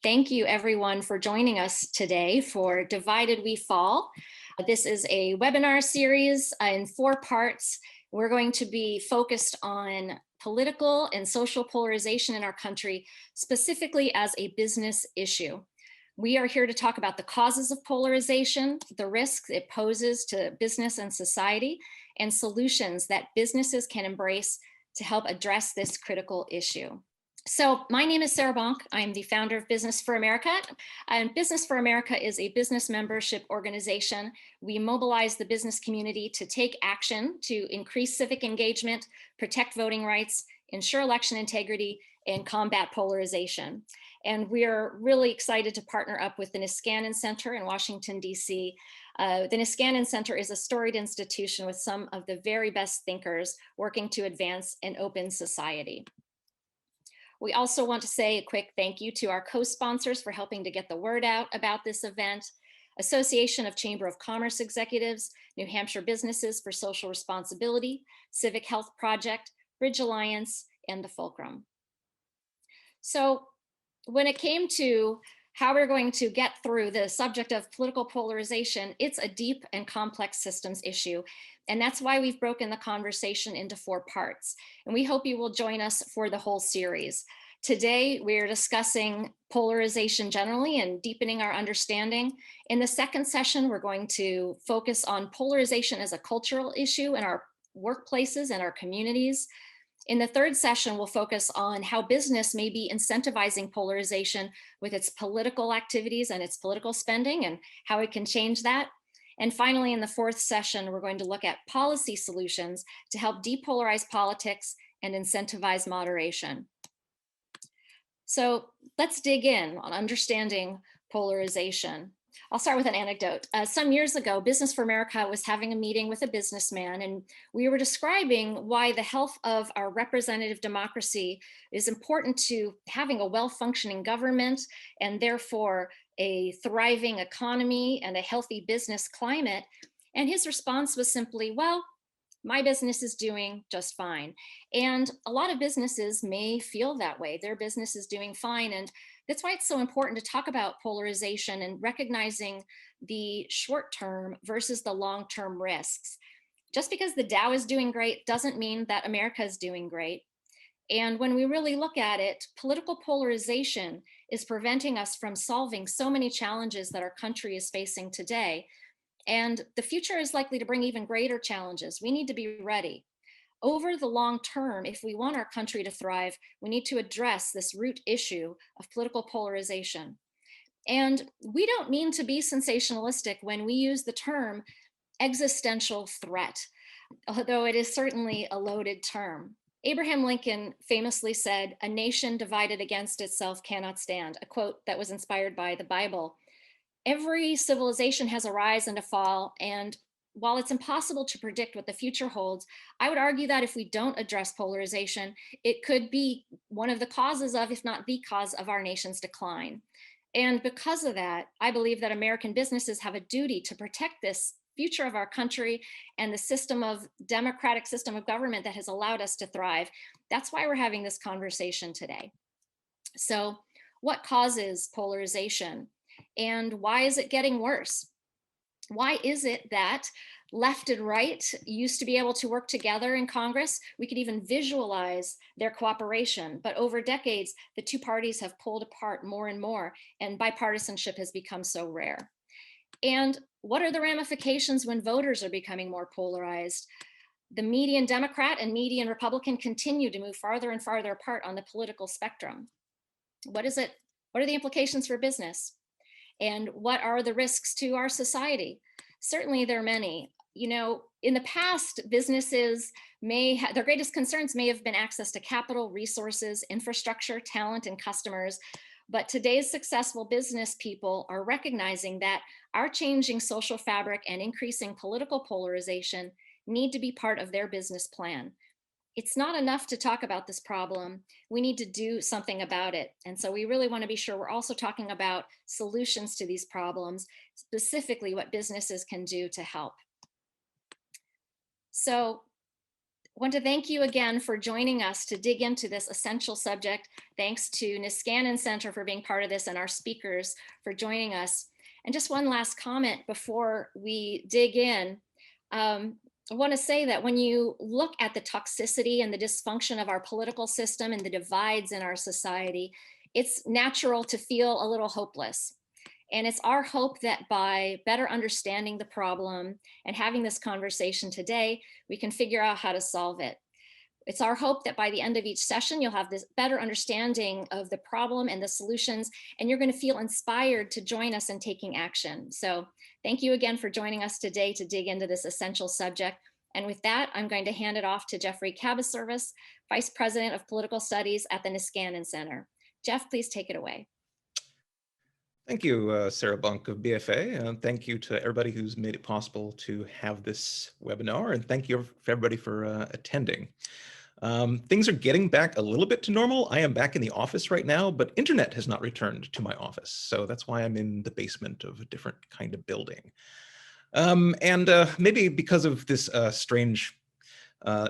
Thank you everyone for joining us today for Divided We Fall. This is a webinar series in 4 parts. We're going to be focused on political and social polarization in our country, specifically as a business issue. We are here to talk about the causes of polarization, the risks it poses to business and society, and solutions that businesses can embrace to help address this critical issue. So my name is Sarah Bonk. I'm the founder of Business for America. And Business for America is a business membership organization. We mobilize the business community to take action to increase civic engagement, protect voting rights, ensure election integrity, and combat polarization. And we are really excited to partner up with the Niskanen Center in Washington, D.C. The Niskanen Center is a storied institution with some of the very best thinkers working to advance an open society. We also want to say a quick thank you to our co-sponsors for helping to get the word out about this event: Association of Chamber of Commerce Executives, New Hampshire Businesses for Social Responsibility, Civic Health Project, Bridge Alliance, and the Fulcrum. So when it came to how we're going to get through the subject of political polarization, it's a deep and complex systems issue. And that's why we've broken the conversation into 4 parts. And we hope you will join us for the whole series. Today, we're discussing polarization generally and deepening our understanding. In the second session, we're going to focus on polarization as a cultural issue in our workplaces and our communities. In the third session, we'll focus on how business may be incentivizing polarization with its political activities and its political spending and how it can change that. And finally, in the fourth session, we're going to look at policy solutions to help depolarize politics and incentivize moderation. So let's dig in on understanding polarization. I'll start with an anecdote. Some years ago, Business for America was having a meeting with a businessman, and we were describing why the health of our representative democracy is important to having a well-functioning government and therefore a thriving economy and a healthy business climate. And his response was simply, well, my business is doing just fine. And a lot of businesses may feel that way. Their business is doing fine. And that's why it's so important to talk about polarization and recognizing the short-term versus the long-term risks. Just because the Dow is doing great doesn't mean that America is doing great. And when we really look at it, political polarization is preventing us from solving so many challenges that our country is facing today. And the future is likely to bring even greater challenges. We need to be ready. Over the long term, if we want our country to thrive, we need to address this root issue of political polarization. And we don't mean to be sensationalistic when we use the term existential threat, although it is certainly a loaded term. Abraham Lincoln famously said, "A nation divided against itself cannot stand," a quote that was inspired by the Bible. Every civilization has a rise and a fall, and while it's impossible to predict what the future holds, I would argue that if we don't address polarization, it could be one of the causes of, if not the cause of, our nation's decline. And because of that, I believe that American businesses have a duty to protect this future of our country and the democratic system of government that has allowed us to thrive. That's why we're having this conversation today. So, what causes polarization? And why is it getting worse? Why is it that left and right used to be able to work together in Congress? We could even visualize their cooperation. But over decades, the two parties have pulled apart more and more, and bipartisanship has become so rare. And what are the ramifications when voters are becoming more polarized? The median Democrat and median Republican continue to move farther and farther apart on the political spectrum. What are the implications for business? And what are the risks to our society? Certainly there are many. In the past, businesses their greatest concerns may have been access to capital, resources, infrastructure, talent, and customers. But today's successful business people are recognizing that our changing social fabric and increasing political polarization need to be part of their business plan. It's not enough to talk about this problem. We need to do something about it. And so we really want to be sure we're also talking about solutions to these problems, specifically what businesses can do to help. So want to thank you again for joining us to dig into this essential subject. Thanks to Niskanen Center for being part of this and our speakers for joining us. And just one last comment before we dig in. I want to say that when you look at the toxicity and the dysfunction of our political system and the divides in our society, it's natural to feel a little hopeless. And it's our hope that by better understanding the problem and having this conversation today, we can figure out how to solve it. It's our hope that by the end of each session, you'll have this better understanding of the problem and the solutions, and you're going to feel inspired to join us in taking action. So thank you again for joining us today to dig into this essential subject. And with that, I'm going to hand it off to Jeffrey Cabaservice, Vice President of Political Studies at the Niskanen Center. Jeff, please take it away. Thank you, Sarah Bonk of BFA, and thank you to everybody who's made it possible to have this webinar, and thank you for everybody for attending. Things are getting back a little bit to normal. I am back in the office right now, but internet has not returned to my office, so that's why I'm in the basement of a different kind of building. Maybe because of this strange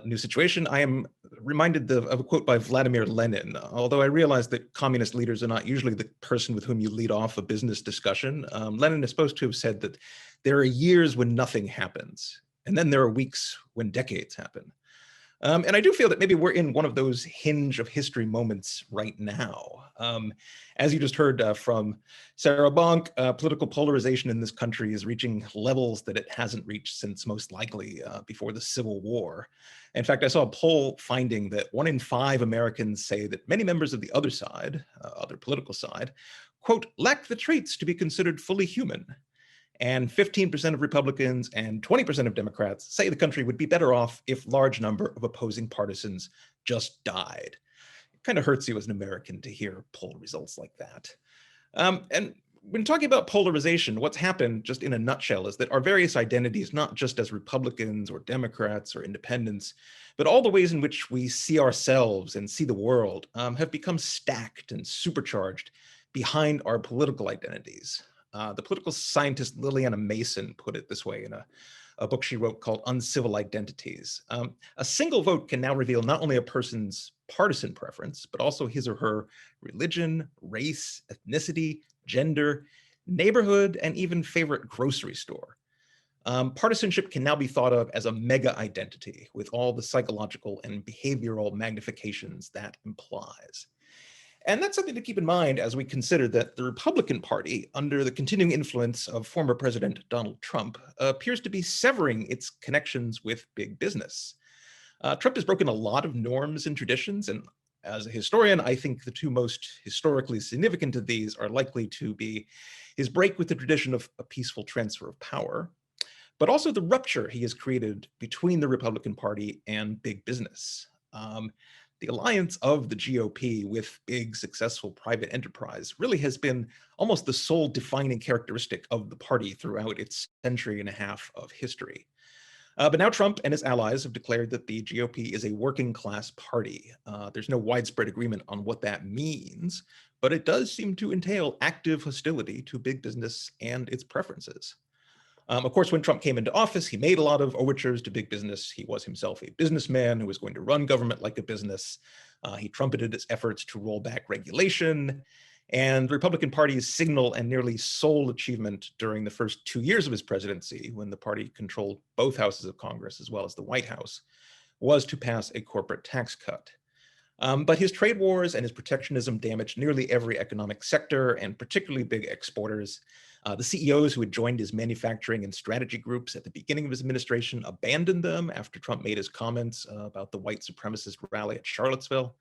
new situation, I am reminded of a quote by Vladimir Lenin. Although I realize that communist leaders are not usually the person with whom you lead off a business discussion, Lenin is supposed to have said that there are years when nothing happens, and then there are weeks when decades happen. And I do feel that maybe we're in one of those hinge of history moments right now. As you just heard from Sarah Bonk, political polarization in this country is reaching levels that it hasn't reached since most likely before the Civil War. In fact, I saw a poll finding that 1 in 5 Americans say that many members of the other side, other political side, quote, lack the traits to be considered fully human. And 15% of Republicans and 20% of Democrats say the country would be better off if large number of opposing partisans just died. It kind of hurts you as an American to hear poll results like that. And when talking about polarization, what's happened, just in a nutshell, is that our various identities, not just as Republicans or Democrats or independents, but all the ways in which we see ourselves and see the world, have become stacked and supercharged behind our political identities. The political scientist Liliana Mason put it this way in a book she wrote called Uncivil Identities. A single vote can now reveal not only a person's partisan preference, but also his or her religion, race, ethnicity, gender, neighborhood, and even favorite grocery store. Partisanship can now be thought of as a mega identity with all the psychological and behavioral magnifications that implies. And that's something to keep in mind as we consider that the Republican Party, under the continuing influence of former President Donald Trump, appears to be severing its connections with big business. Trump has broken a lot of norms and traditions, and as a historian, I think the two most historically significant of these are likely to be his break with the tradition of a peaceful transfer of power, but also the rupture he has created between the Republican Party and big business. The alliance of the GOP with big, successful private enterprise really has been almost the sole defining characteristic of the party throughout its century and a half of history. But now Trump and his allies have declared that the GOP is a working class party. There's no widespread agreement on what that means, but it does seem to entail active hostility to big business and its preferences. Of course, when Trump came into office, he made a lot of overtures to big business. He was himself a businessman who was going to run government like a business. He trumpeted his efforts to roll back regulation. And the Republican Party's signal and nearly sole achievement during the first 2 years of his presidency, when the party controlled both houses of Congress as well as the White House, was to pass a corporate tax cut. But his trade wars and his protectionism damaged nearly every economic sector, and particularly big exporters. The CEOs who had joined his manufacturing and strategy groups at the beginning of his administration abandoned them after Trump made his comments about the white supremacist rally at Charlottesville.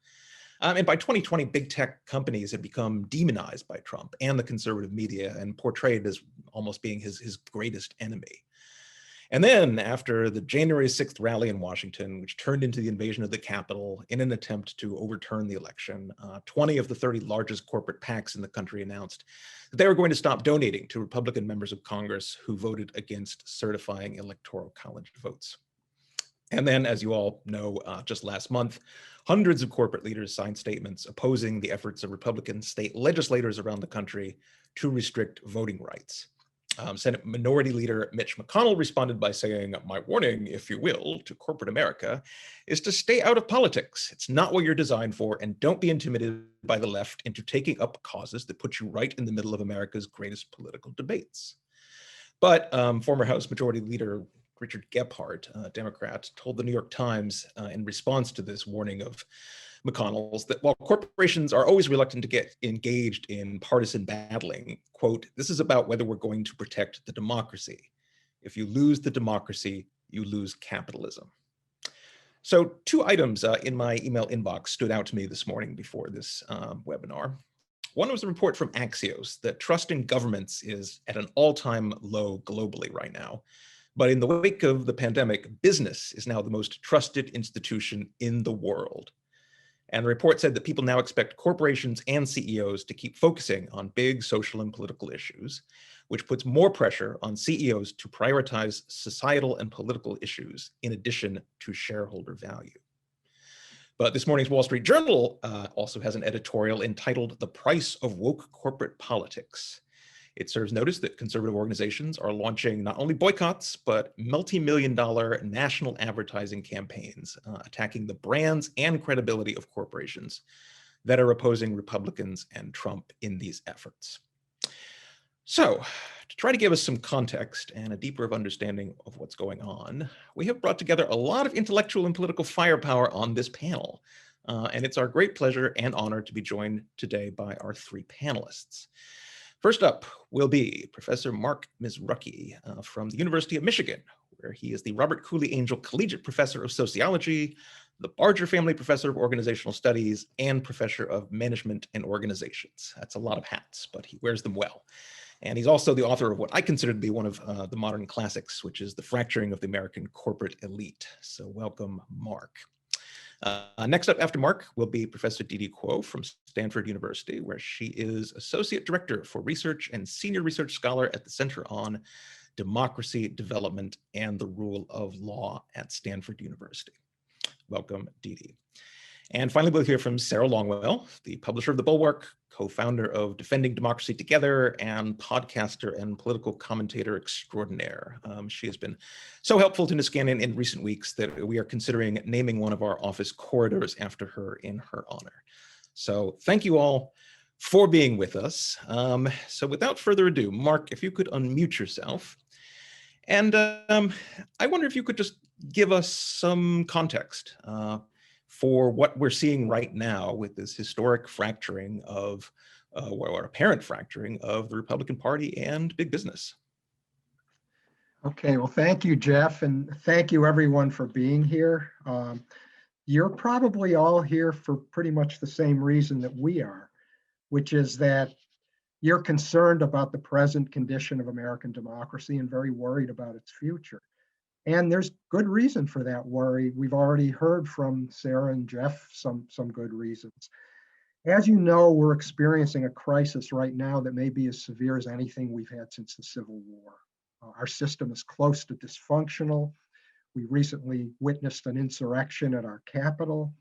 And by 2020, big tech companies had become demonized by Trump and the conservative media and portrayed as almost being his greatest enemy. And then after the January 6th rally in Washington, which turned into the invasion of the Capitol in an attempt to overturn the election, 20 of the 30 largest corporate PACs in the country announced that they were going to stop donating to Republican members of Congress who voted against certifying electoral college votes. And then, as you all know, just last month, hundreds of corporate leaders signed statements opposing the efforts of Republican state legislators around the country to restrict voting rights. Senate Minority Leader Mitch McConnell responded by saying, "My warning, if you will, to corporate America is to stay out of politics. It's not what you're designed for, and don't be intimidated by the left into taking up causes that put you right in the middle of America's greatest political debates." But former House Majority Leader Richard Gephardt, a Democrat, told the New York Times in response to this warning of McConnell's that while corporations are always reluctant to get engaged in partisan battling, quote, "This is about whether we're going to protect the democracy. If you lose the democracy, you lose capitalism." So 2 items in my email inbox stood out to me this morning before this webinar. One was a report from Axios that trust in governments is at an all-time low globally right now. But in the wake of the pandemic, business is now the most trusted institution in the world. And the report said that people now expect corporations and CEOs to keep focusing on big social and political issues, which puts more pressure on CEOs to prioritize societal and political issues in addition to shareholder value. But this morning's Wall Street Journal also has an editorial entitled "The Price of Woke Corporate Politics." It serves notice that conservative organizations are launching not only boycotts, but multi-million-dollar national advertising campaigns, attacking the brands and credibility of corporations that are opposing Republicans and Trump in these efforts. So, to try to give us some context and a deeper understanding of what's going on, we have brought together a lot of intellectual and political firepower on this panel. And it's our great pleasure and honor to be joined today by our 3 panelists. First up will be Professor Mark Mizrachi from the University of Michigan, where he is the Robert Cooley Angel Collegiate Professor of Sociology, the Barger Family Professor of Organizational Studies, and Professor of Management and Organizations. That's a lot of hats, but he wears them well. And he's also the author of what I consider to be one of the modern classics, which is The Fracturing of the American Corporate Elite. So welcome, Mark. Next up after Mark will be Professor Didi Kuo from Stanford University, where she is Associate Director for Research and Senior Research Scholar at the Center on Democracy, Development, and the Rule of Law at Stanford University. Welcome, Didi. And finally, we'll hear from Sarah Longwell, the publisher of The Bulwark, co-founder of Defending Democracy Together, and podcaster and political commentator extraordinaire. She has been so helpful to Niskanen in recent weeks that we are considering naming one of our office corridors after her in her honor. So thank you all for being with us. So without further ado, Mark, if you could unmute yourself. And I wonder if you could just give us some context for what we're seeing right now with this historic fracturing of, or apparent fracturing of the Republican Party and big business. Okay, well, thank you, Jeff, and thank you everyone for being here. You're probably all here for pretty much the same reason that we are, which is that you're concerned about the present condition of American democracy and very worried about its future. And there's good reason for that worry. We've already heard from Sarah and Jeff some good reasons. As you know, we're experiencing a crisis right now that may be as severe as anything we've had since the Civil War. Our system is close to dysfunctional. We recently witnessed an insurrection at our Capitol.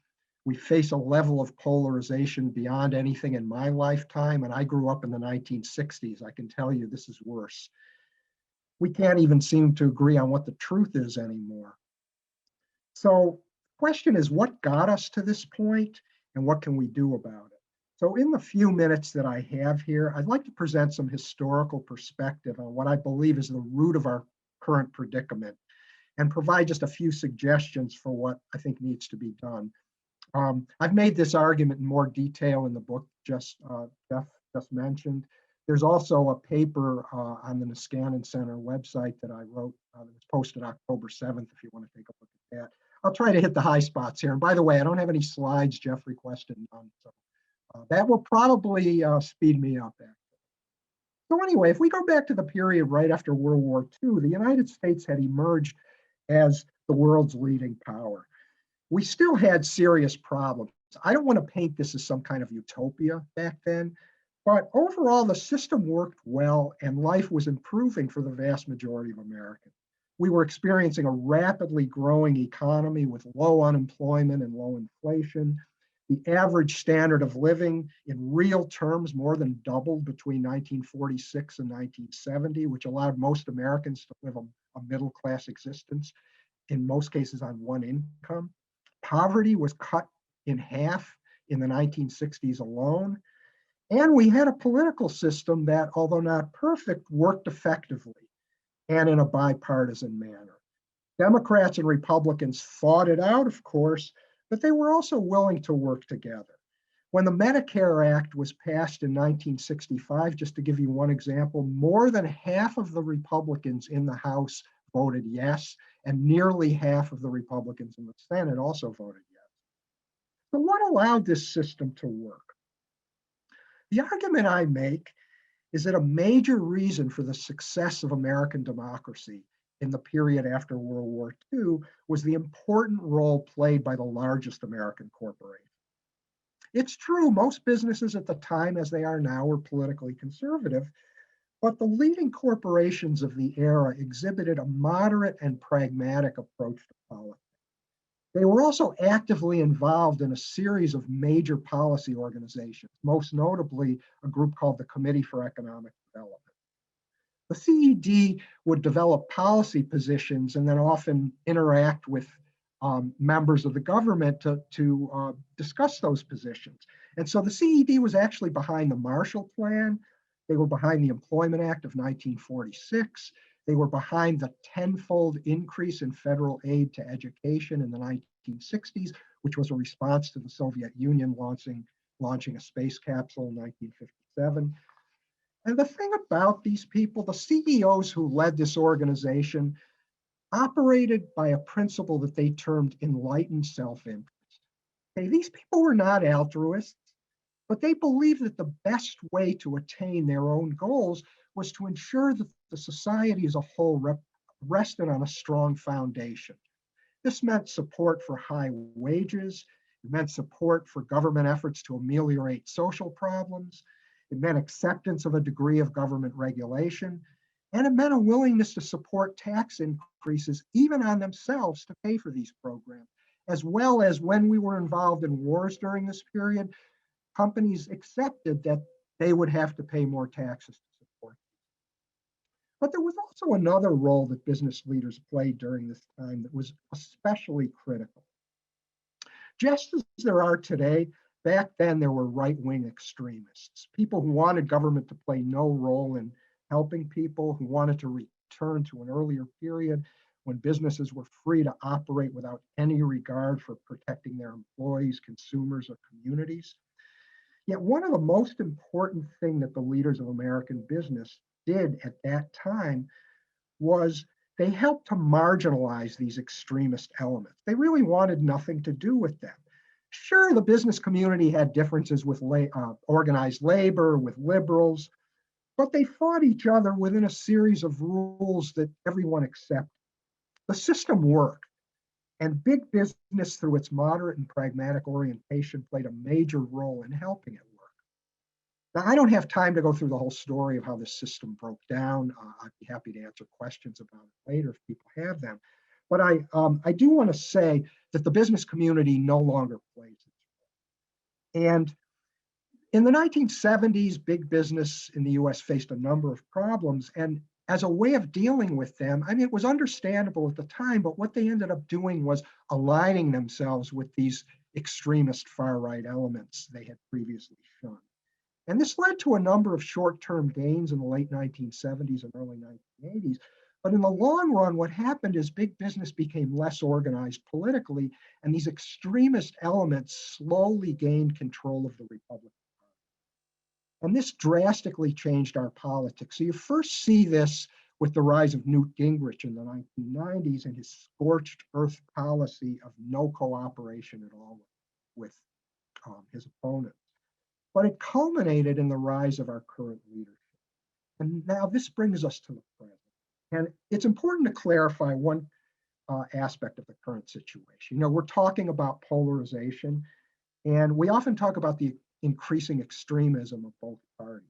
We face a level of polarization beyond anything in my lifetime, and I grew up in the 1960s. I can tell you this is worse. We can't even seem to agree on what the truth is anymore. So the question is, what got us to this point and what can we do about it? So in the few minutes that I have here, I'd like to present some historical perspective on what I believe is the root of our current predicament and provide just a few suggestions for what I think needs to be done. I've made this argument in more detail in the book Jeff just mentioned. There's also a paper on the Niskanen Center website that I wrote that was posted October 7th, if you want to take a look at that. I'll try to hit the high spots here. And by the way, I don't have any slides. Jeff requested none. So that will probably speed me up. So anyway, if we go back to the period right after World War II, the United States had emerged as the world's leading power. We still had serious problems. I don't want to paint this as some kind of utopia back then, but overall the system worked well and life was improving for the vast majority of Americans. We were experiencing a rapidly growing economy with low unemployment and low inflation. The average standard of living in real terms more than doubled between 1946 and 1970, which allowed most Americans to live a middle-class existence, in most cases on one income. Poverty was cut in half in the 1960s alone. And we had a political system that, although not perfect, worked effectively and in a bipartisan manner. Democrats and Republicans fought it out, of course, but they were also willing to work together. When the Medicare Act was passed in 1965, just to give you one example, more than half of the Republicans in the House voted yes, and nearly half of the Republicans in the Senate also voted yes. So what allowed this system to work? The argument I make is that a major reason for the success of American democracy in the period after World War II was the important role played by the largest American corporations. It's true, most businesses at the time, as they are now, were politically conservative, but the leading corporations of the era exhibited a moderate and pragmatic approach to politics. They were also actively involved in a series of major policy organizations, most notably a group called the Committee for Economic Development. The CED would develop policy positions and then often interact with members of the government to discuss those positions. And so the CED was actually behind the Marshall Plan. They were behind the Employment Act of 1946. They were behind the tenfold increase in federal aid to education in the 1960s, which was a response to the Soviet Union launching a space capsule in 1957. And the thing about these people, the CEOs who led this organization, operated by a principle that they termed enlightened self-interest. Okay, these people were not altruists, but they believed that the best way to attain their own goals was to ensure that the society as a whole rested on a strong foundation. This meant support for high wages. It meant support for government efforts to ameliorate social problems. It meant acceptance of a degree of government regulation. And it meant a willingness to support tax increases, even on themselves, to pay for these programs. As well as when we were involved in wars during this period, companies accepted that they would have to pay more taxes to support. But there was also another role that business leaders played during this time that was especially critical. Just as there are today, back then there were right-wing extremists, people who wanted government to play no role in helping people, who wanted to return to an earlier period when businesses were free to operate without any regard for protecting their employees, consumers, or communities. Yet one of the most important things that the leaders of American business did at that time was they helped to marginalize these extremist elements. They really wanted nothing to do with them. Sure, the business community had differences with organized labor, with liberals, but they fought each other within a series of rules that everyone accepted. The system worked, and big business, through its moderate and pragmatic orientation, played a major role in helping it work. Now, I don't have time to go through the whole story of how the system broke down. I'd be happy to answer questions about it later if people have them. But I do want to say that the business community no longer plays it. And in the 1970s, big business in the US faced a number of problems. And as a way of dealing with them, I mean, it was understandable at the time, but what they ended up doing was aligning themselves with these extremist far-right elements they had previously shunned. And this led to a number of short-term gains in the late 1970s and early 1980s. But in the long run, what happened is big business became less organized politically, and these extremist elements slowly gained control of the Republican Party. And this drastically changed our politics. So you first see this with the rise of Newt Gingrich in the 1990s and his scorched earth policy of no cooperation at all with his opponents. But it culminated in the rise of our current leadership. And now this brings us to the present. And it's important to clarify one aspect of the current situation. You know, we're talking about polarization, and we often talk about the increasing extremism of both parties.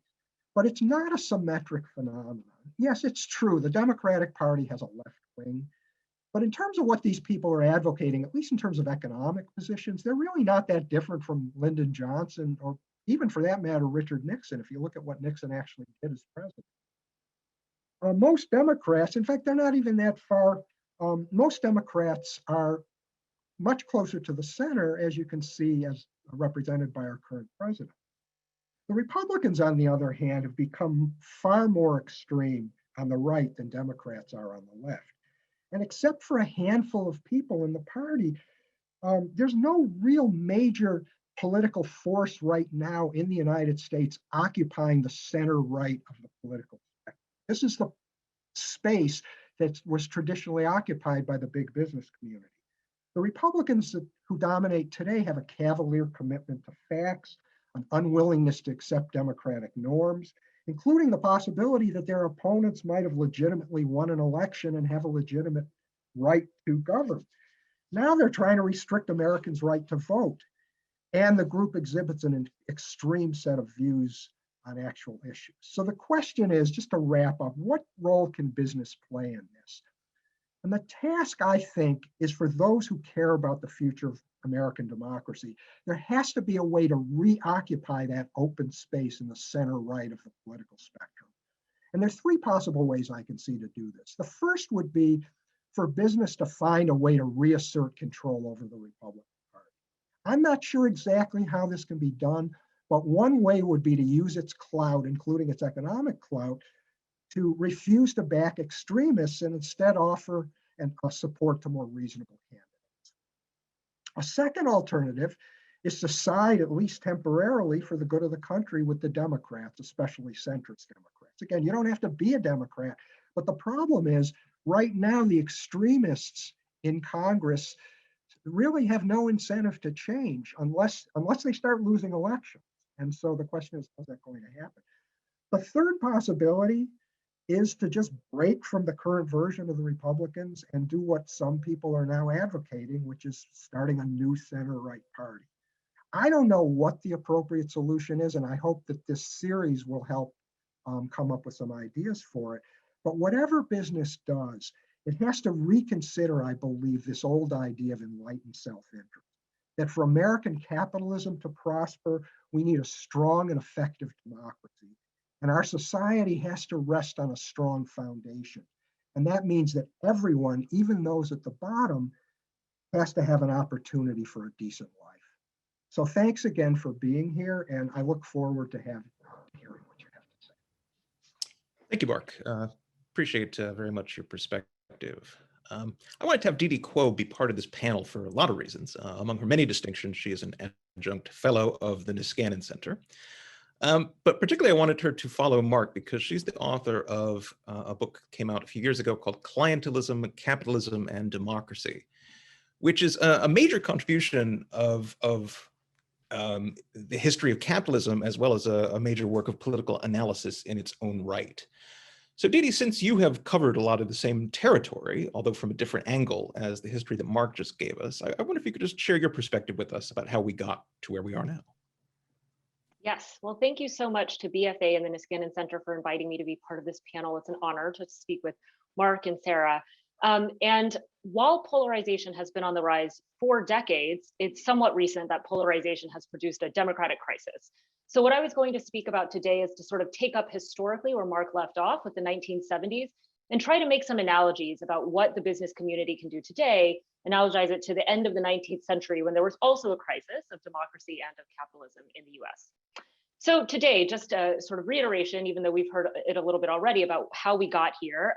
But it's not a symmetric phenomenon. Yes, it's true. The Democratic Party has a left wing, But in terms of what these people are advocating, at least in terms of economic positions, they're really not that different from Lyndon Johnson, or even for that matter, Richard Nixon, if you look at what Nixon actually did as president. Most Democrats, in fact, they're not even that far. Most Democrats are much closer to the center, as you can see, as represented by our current president. The Republicans, on the other hand, have become far more extreme on the right than Democrats are on the left. And except for a handful of people in the party, there's no real major political force right now in the United States occupying the center right of the political spectrum. This is the space that was traditionally occupied by the big business community. The Republicans who dominate today have a cavalier commitment to facts, an unwillingness to accept democratic norms, including the possibility that their opponents might have legitimately won an election and have a legitimate right to govern. Now they're trying to restrict Americans' right to vote, and the group exhibits an extreme set of views on actual issues. So the question is, just to wrap up, what role can business play in this? And the task, I think, is for those who care about the future of American democracy. There has to be a way to reoccupy that open space in the center right of the political spectrum. And there's three possible ways I can see to do this. The first would be for business to find a way to reassert control over the Republican Party. I'm not sure exactly how this can be done, but one way would be to use its clout, including its economic clout, to refuse to back extremists and instead offer support to more reasonable candidates. A second alternative is to side, at least temporarily, for the good of the country with the Democrats, especially centrist Democrats. Again, you don't have to be a Democrat, but the problem is right now the extremists in Congress really have no incentive to change unless they start losing elections. And so the question is, how's that going to happen? The third possibility is to just break from the current version of the Republicans and do what some people are now advocating, which is starting a new center-right party. I don't know what the appropriate solution is, and I hope that this series will help come up with some ideas for it. But whatever business does, it has to reconsider, I believe, this old idea of enlightened self-interest. That for American capitalism to prosper, we need a strong and effective democracy. And our society has to rest on a strong foundation. And that means that everyone, even those at the bottom, has to have an opportunity for a decent life. So thanks again for being here, and I look forward to hearing what you have to say. Thank you, Mark. Appreciate very much your perspective. I wanted to have Didi Quo be part of this panel for a lot of reasons. Among her many distinctions, she is an adjunct fellow of the Niskanen Center. But particularly, I wanted her to follow Mark because she's the author of a book that came out a few years ago called Clientelism, Capitalism, and Democracy, which is a major contribution of the history of capitalism, as well as a major work of political analysis in its own right. So Didi, since you have covered a lot of the same territory, although from a different angle as the history that Mark just gave us, I wonder if you could just share your perspective with us about how we got to where we are now. Yes, well, thank you so much to BFA and the Niskanen Center for inviting me to be part of this panel. It's an honor to speak with Mark and Sarah. And while polarization has been on the rise for decades, it's somewhat recent that polarization has produced a democratic crisis. So what I was going to speak about today is to sort of take up historically where Mark left off with the 1970s and try to make some analogies about what the business community can do today, analogize it to the end of the 19th century when there was also a crisis of democracy and of capitalism in the US. So today, just a sort of reiteration, even though we've heard it a little bit already about how we got here.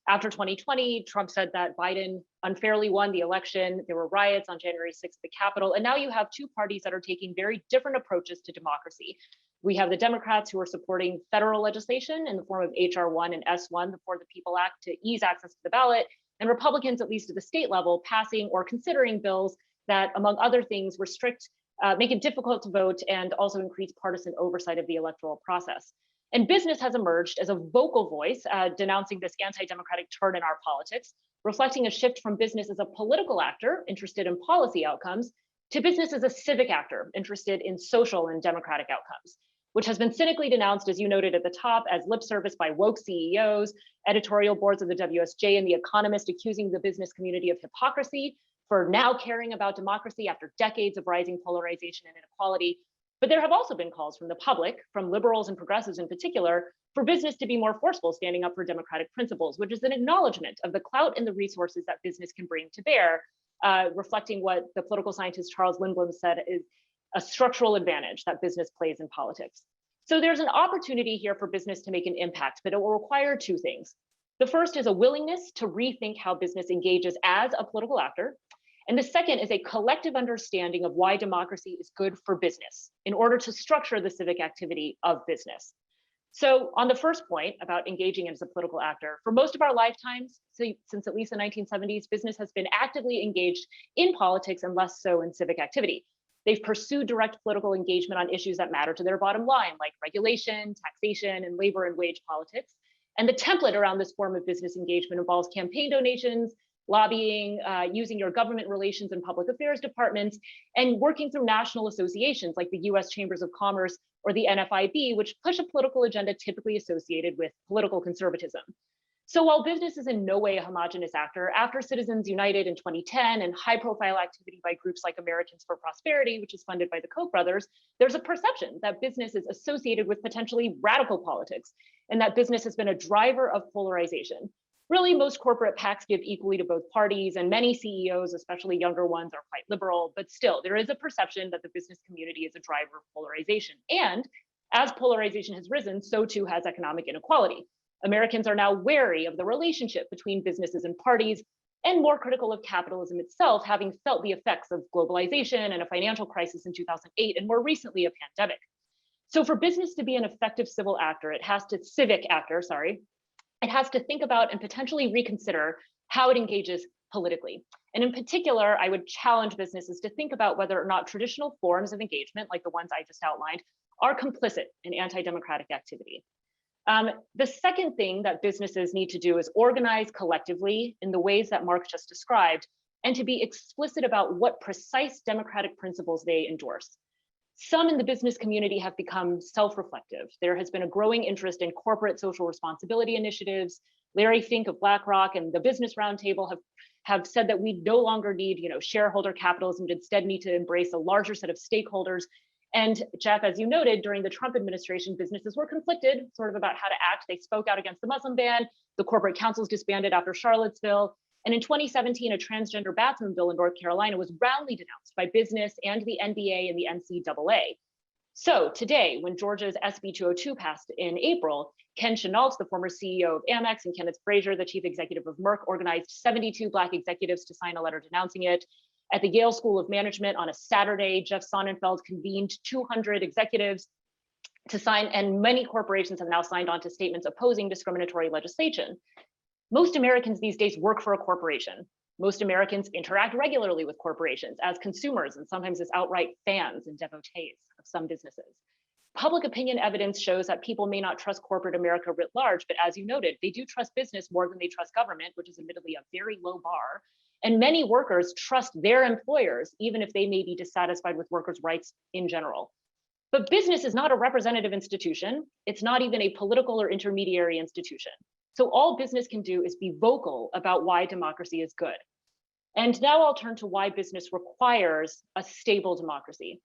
After 2020, Trump said that Biden unfairly won the election. There were riots on January 6th at the Capitol. And now you have two parties that are taking very different approaches to democracy. We have the Democrats who are supporting federal legislation in the form of HR 1 and S1, the For the People Act, to ease access to the ballot, and Republicans, at least at the state level, passing or considering bills that, among other things, restrict, make it difficult to vote and also increase partisan oversight of the electoral process. And business has emerged as a vocal voice denouncing this anti-democratic turn in our politics, reflecting a shift from business as a political actor interested in policy outcomes to business as a civic actor interested in social and democratic outcomes. which has been cynically denounced, as you noted at the top, as lip service by woke CEOs, editorial boards of the WSJ and The Economist accusing the business community of hypocrisy for now caring about democracy after decades of rising polarization and inequality. But there have also been calls from the public, from liberals and progressives in particular, for business to be more forceful, standing up for democratic principles, which is an acknowledgement of the clout and the resources that business can bring to bear, reflecting what the political scientist Charles Lindblom said is a structural advantage that business plays in politics. So there's an opportunity here for business to make an impact, but it will require two things. The first is a willingness to rethink how business engages as a political actor. And the second is a collective understanding of why democracy is good for business in order to structure the civic activity of business. So on the first point about engaging as a political actor, for most of our lifetimes, since at least the 1970s, business has been actively engaged in politics and less so in civic activity. They've pursued direct political engagement on issues that matter to their bottom line, like regulation, taxation, and labor and wage politics. And the template around this form of business engagement involves campaign donations, lobbying, using your government relations and public affairs departments, and working through national associations like the US Chambers of Commerce or the NFIB, which push a political agenda typically associated with political conservatism. So while business is in no way a homogenous actor, after Citizens United in 2010 and high-profile activity by groups like Americans for Prosperity, which is funded by the Koch brothers, there's a perception that business is associated with potentially radical politics, and that business has been a driver of polarization. Really, most corporate PACs give equally to both parties, and many CEOs, especially younger ones, are quite liberal, but still, there is a perception that the business community is a driver of polarization. And as polarization has risen, so too has economic inequality. Americans are now wary of the relationship between businesses and parties, and more critical of capitalism itself, having felt the effects of globalization and a financial crisis in 2008, and more recently, a pandemic. So for business to be an effective civic actor, it has to think about and potentially reconsider how it engages politically. And in particular, I would challenge businesses to think about whether or not traditional forms of engagement, like the ones I just outlined, are complicit in anti-democratic activity. The second thing that businesses need to do is organize collectively in the ways that Mark just described, and to be explicit about what precise democratic principles they endorse. Some in the business community have become self-reflective. There has been a growing interest in corporate social responsibility initiatives. Larry Fink of BlackRock and the Business Roundtable have said that we no longer need, shareholder capitalism, instead need to embrace a larger set of stakeholders. And Jeff, as you noted, during the Trump administration, businesses were conflicted sort of about how to act. They spoke out against the Muslim ban. The corporate councils disbanded after Charlottesville. And in 2017, a transgender bathroom bill in North Carolina was roundly denounced by business and the NBA and the NCAA. So today, when Georgia's SB 202 passed in April, Ken Chenault, the former CEO of Amex, and Kenneth Frazier, the chief executive of Merck, organized 72 Black executives to sign a letter denouncing it. At the Yale School of Management on a Saturday, Jeff Sonnenfeld convened 200 executives to sign, and many corporations have now signed on to statements opposing discriminatory legislation. Most Americans these days work for a corporation. Most Americans interact regularly with corporations as consumers and sometimes as outright fans and devotees of some businesses. Public opinion evidence shows that people may not trust corporate America writ large, but as you noted, they do trust business more than they trust government, which is admittedly a very low bar. And many workers trust their employers, even if they may be dissatisfied with workers' rights in general. But business is not a representative institution. It's not even a political or intermediary institution. So all business can do is be vocal about why democracy is good. And now I'll turn to why business requires a stable democracy.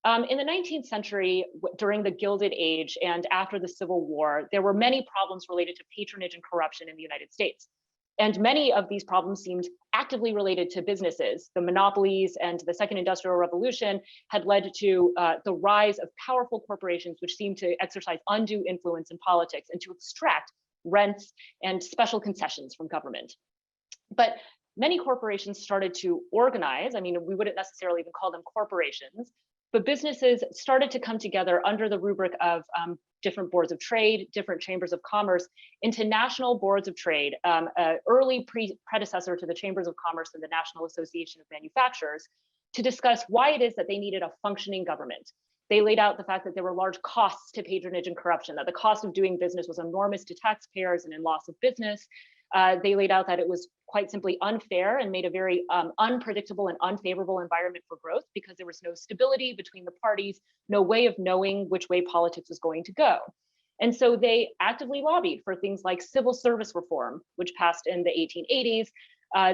In the 19th century, during the Gilded Age and after the Civil War, there were many problems related to patronage and corruption in the United States. And many of these problems seemed actively related to businesses. The monopolies and the Second Industrial Revolution had led to the rise of powerful corporations, which seemed to exercise undue influence in politics and to extract rents and special concessions from government. But many corporations started to organize. We wouldn't necessarily even call them corporations, but businesses started to come together under the rubric of different boards of trade, different chambers of commerce, into national boards of trade, an early predecessor to the chambers of commerce and the National Association of Manufacturers, to discuss why it is that they needed a functioning government. They laid out the fact that there were large costs to patronage and corruption, that the cost of doing business was enormous to taxpayers and in loss of business, They laid out that it was quite simply unfair and made a very unpredictable and unfavorable environment for growth because there was no stability between the parties, no way of knowing which way politics was going to go. And so they actively lobbied for things like civil service reform, which passed in the 1880s.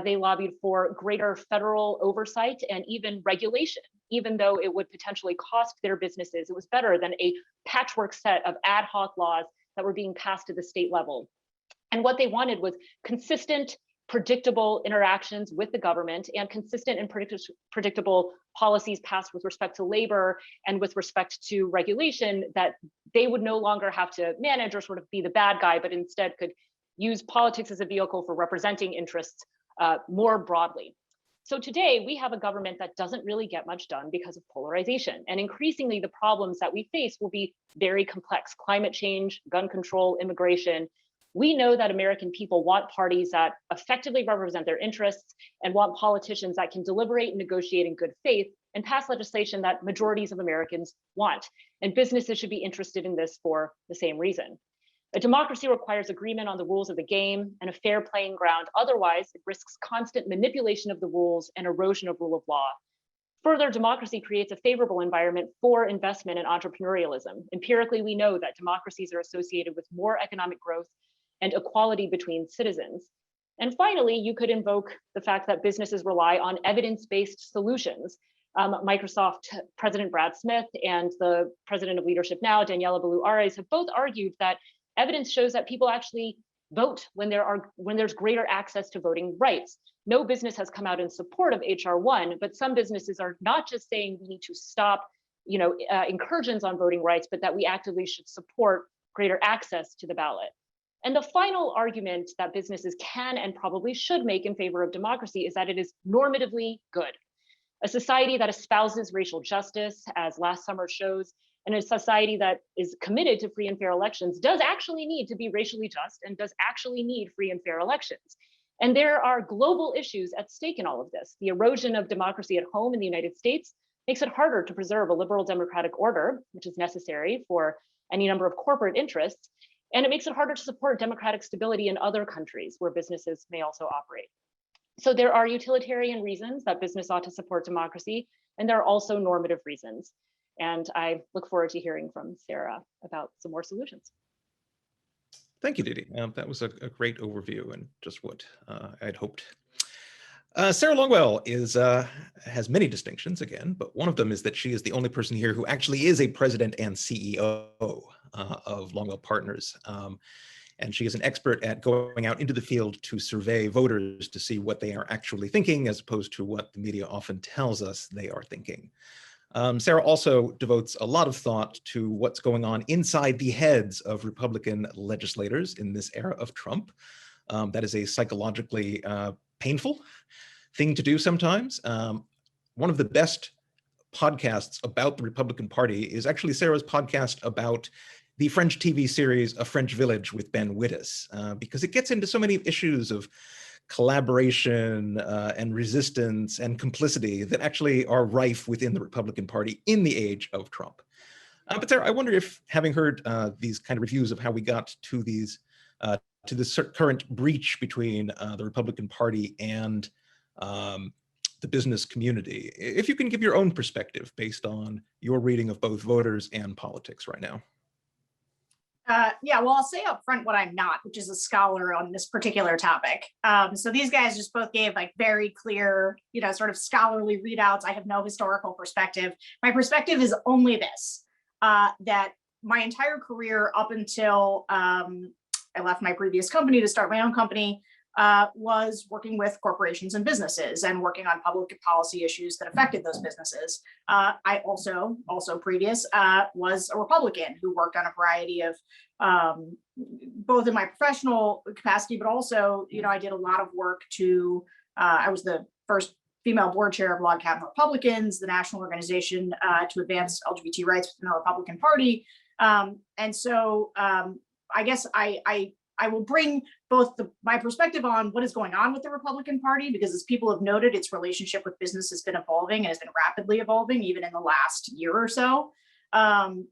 They lobbied for greater federal oversight and even regulation, even though it would potentially cost their businesses. It was better than a patchwork set of ad hoc laws that were being passed at the state level. And what they wanted was consistent, predictable interactions with the government and consistent and predictable policies passed with respect to labor and with respect to regulation that they would no longer have to manage or sort of be the bad guy, but instead could use politics as a vehicle for representing interests more broadly. So today we have a government that doesn't really get much done because of polarization. And increasingly the problems that we face will be very complex: climate change, gun control, immigration. We know that American people want parties that effectively represent their interests and want politicians that can deliberate and negotiate in good faith and pass legislation that majorities of Americans want. And businesses should be interested in this for the same reason. A democracy requires agreement on the rules of the game and a fair playing ground. Otherwise, it risks constant manipulation of the rules and erosion of rule of law. Further, democracy creates a favorable environment for investment and entrepreneurialism. Empirically, we know that democracies are associated with more economic growth and equality between citizens. And finally, you could invoke the fact that businesses rely on evidence-based solutions. Microsoft President Brad Smith and the president of Leadership Now, Daniela Ballou-Ares, have both argued that evidence shows that people actually vote when there's greater access to voting rights. No business has come out in support of HR 1, but some businesses are not just saying we need to stop incursions on voting rights, but that we actively should support greater access to the ballot. And the final argument that businesses can and probably should make in favor of democracy is that it is normatively good. A society that espouses racial justice, as last summer shows, and a society that is committed to free and fair elections does actually need to be racially just and does actually need free and fair elections. And there are global issues at stake in all of this. The erosion of democracy at home in the United States makes it harder to preserve a liberal democratic order, which is necessary for any number of corporate interests. And it makes it harder to support democratic stability in other countries where businesses may also operate. So there are utilitarian reasons that business ought to support democracy, and there are also normative reasons. And I look forward to hearing from Sarah about some more solutions. Thank you, Didi. That was a great overview and just what I'd hoped. Sarah Longwell has many distinctions again, but one of them is that she is the only person here who actually is a president and CEO of Longwell Partners. And she is an expert at going out into the field to survey voters to see what they are actually thinking, as opposed to what the media often tells us they are thinking. Sarah also devotes a lot of thought to what's going on inside the heads of Republican legislators in this era of Trump. That is a psychologically painful thing to do sometimes. One of the best podcasts about the Republican Party is actually Sarah's podcast about the French TV series A French Village with Ben Wittes, because it gets into so many issues of collaboration and resistance and complicity that actually are rife within the Republican Party in the age of Trump. But Sarah, I wonder if, having heard these kind of reviews of how we got to these to this current breach between the Republican Party and the business community, if you can give your own perspective based on your reading of both voters and politics right now. Yeah, well, I'll say up front what I'm not, which is a scholar on this particular topic. So these guys just both gave like very clear, sort of scholarly readouts. I have no historical perspective. My perspective is only this, that my entire career up until I left my previous company to start my own company was working with corporations and businesses and working on public policy issues that affected those businesses. I also previous was a Republican who worked on a variety of both in my professional capacity, but also, I did a lot of work to, I was the first female board chair of Log Cabin Republicans, the national organization to advance LGBT rights within the Republican Party. And so I guess I will bring both my perspective on what is going on with the Republican Party, because as people have noted, its relationship with business has been evolving and has been rapidly evolving, even in the last year or so. And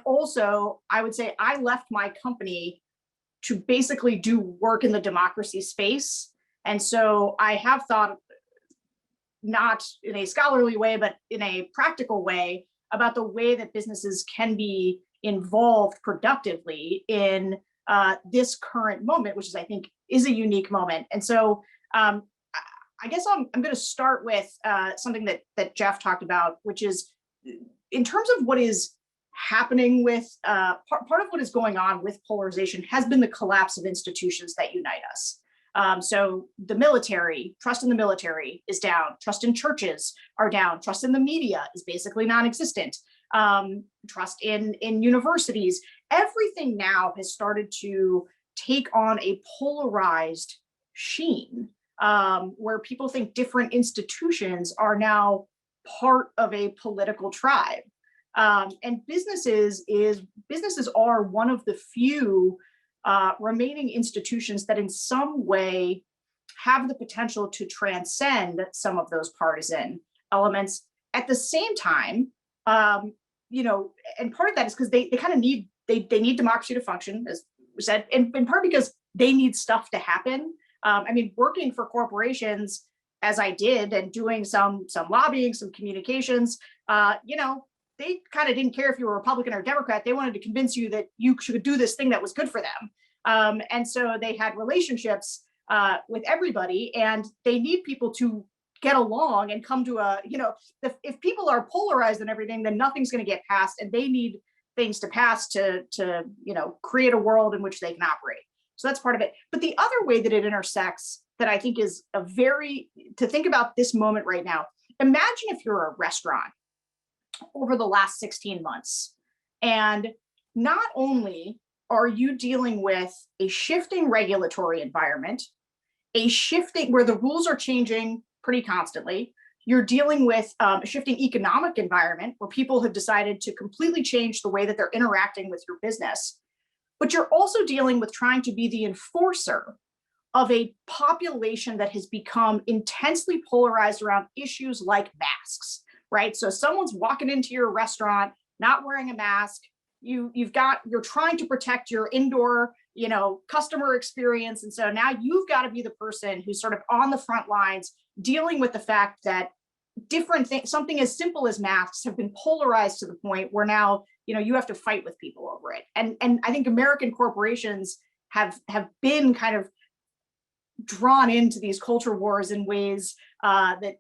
also, I would say I left my company to basically do work in the democracy space. And so I have thought, not in a scholarly way, but in a practical way, about the way that businesses can be involved productively in this current moment, which is, I think, is a unique moment. And so I guess I'm going to start with something that Jeff talked about, which is in terms of what is happening with part of what is going on with polarization has been the collapse of institutions that unite us. So the military, trust in the military is down, trust in churches are down, trust in the media is basically non-existent, trust in universities. Everything now has started to take on a polarized sheen, where people think different institutions are now part of a political tribe. And businesses are one of the few remaining institutions that in some way have the potential to transcend some of those partisan elements. At the same time, and part of that is because they kind of need democracy to function, as we said, and in part because they need stuff to happen. I mean, working for corporations as I did and doing some lobbying, some communications, they kind of didn't care if you were Republican or Democrat. They wanted to convince you that you should do this thing that was good for them. And so they had relationships with everybody, and they need people to get along and come to if people are polarized and everything, then nothing's going to get passed, and they need things to pass to create a world in which they can operate. So that's part of it. But the other way that it intersects that I think is to think about this moment right now, imagine if you're a restaurant over the last 16 months. And not only are you dealing with a shifting regulatory environment, a shifting where the rules are changing pretty constantly, you're dealing with a shifting economic environment where people have decided to completely change the way that they're interacting with your business. But you're also dealing with trying to be the enforcer of a population that has become intensely polarized around issues like masks. Right? So someone's walking into your restaurant, not wearing a mask. You're trying to protect your indoor, customer experience. And so now you've got to be the person who's sort of on the front lines dealing with the fact that different things, something as simple as masks, have been polarized to the point where now, you have to fight with people over it. And I think American corporations have been kind of drawn into these culture wars in ways that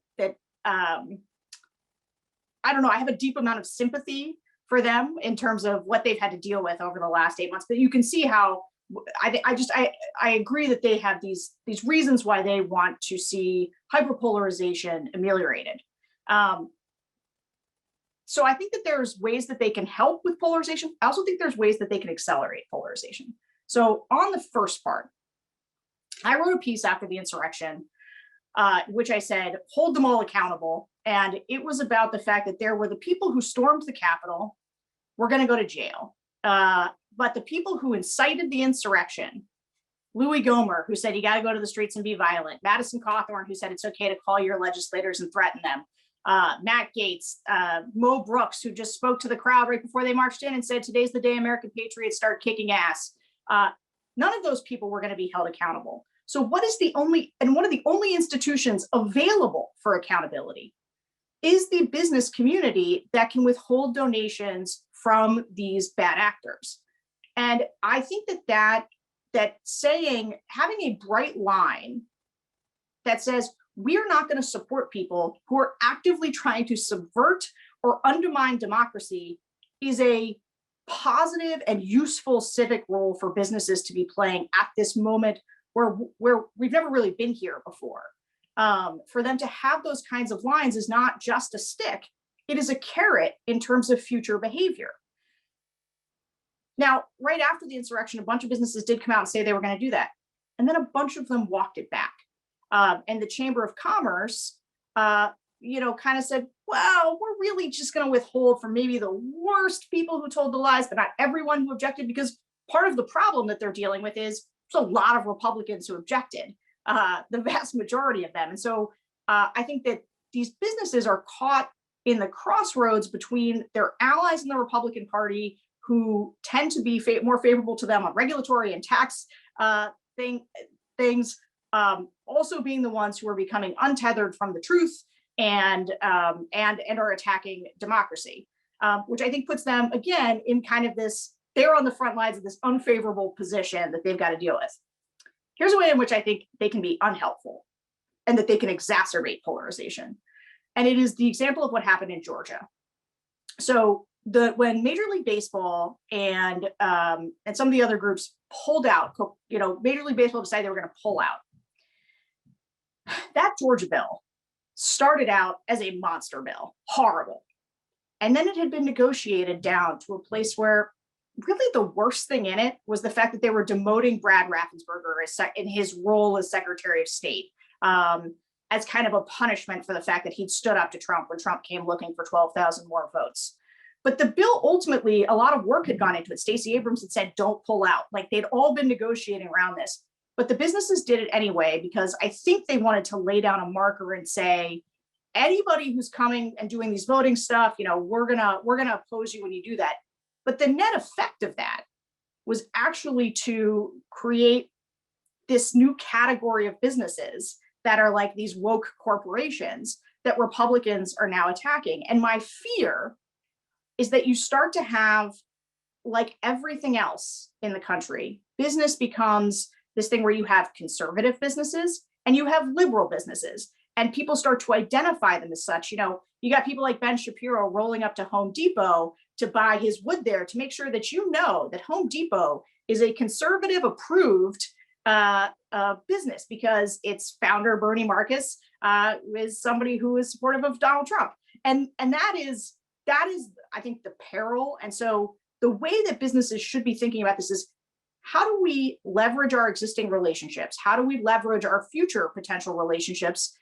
I don't know, I have a deep amount of sympathy for them in terms of what they've had to deal with over the last 8 months. But you can see how I agree that they have these reasons why they want to see hyperpolarization ameliorated. So I think that there's ways that they can help with polarization. I also think there's ways that they can accelerate polarization. So on the first part, I wrote a piece after the insurrection, which I said, hold them all accountable. And it was about the fact that there were the people who stormed the Capitol were going to go to jail. But the people who incited the insurrection, Louis Gohmert, who said you got to go to the streets and be violent, Madison Cawthorn, who said it's okay to call your legislators and threaten them, Matt Gaetz, Mo Brooks, who just spoke to the crowd right before they marched in and said, today's the day American patriots start kicking ass. None of those people were going to be held accountable. So one of the only institutions available for accountability is the business community that can withhold donations from these bad actors. And I think that having a bright line that says we're not going to support people who are actively trying to subvert or undermine democracy is a positive and useful civic role for businesses to be playing at this moment where we've never really been here before. For them to have those kinds of lines is not just a stick, it is a carrot in terms of future behavior. Now, right after the insurrection, a bunch of businesses did come out and say they were going to do that. And then a bunch of them walked it back. And the Chamber of Commerce, kind of said, well, we're really just going to withhold from maybe the worst people who told the lies, but not everyone who objected, because part of the problem that they're dealing with is there's a lot of Republicans who objected, the vast majority of them. And so I think that these businesses are caught in the crossroads between their allies in the Republican Party who tend to be more favorable to them on regulatory and tax things, also being the ones who are becoming untethered from the truth and are attacking democracy, which I think puts them again in kind of this, they're on the front lines of this unfavorable position that they've got to deal with. Here's a way in which I think they can be unhelpful and that they can exacerbate polarization. And it is the example of what happened in Georgia. So when Major League Baseball and some of the other groups pulled out, Major League Baseball decided they were going to pull out. That Georgia bill started out as a monster bill, horrible. And then it had been negotiated down to a place where really the worst thing in it was the fact that they were demoting Brad Raffensperger in his role as Secretary of State as kind of a punishment for the fact that he'd stood up to Trump when Trump came looking for 12,000 more votes. But the bill, ultimately, a lot of work had gone into it. Stacey Abrams had said, don't pull out. Like, they'd all been negotiating around this. But the businesses did it anyway, because I think they wanted to lay down a marker and say, anybody who's coming and doing these voting stuff, we're gonna oppose you when you do that. But the net effect of that was actually to create this new category of businesses that are like these woke corporations that Republicans are now attacking. And my fear is that you start to have, like everything else in the country, business becomes this thing where you have conservative businesses and you have liberal businesses, and people start to identify them as such. You got people like Ben Shapiro rolling up to Home Depot to buy his wood there to make sure that that Home Depot is a conservative approved business because its founder, Bernie Marcus, is somebody who is supportive of Donald Trump. And that is, I think, the peril. And so the way that businesses should be thinking about this is, how do we leverage our existing relationships? How do we leverage our future potential relationships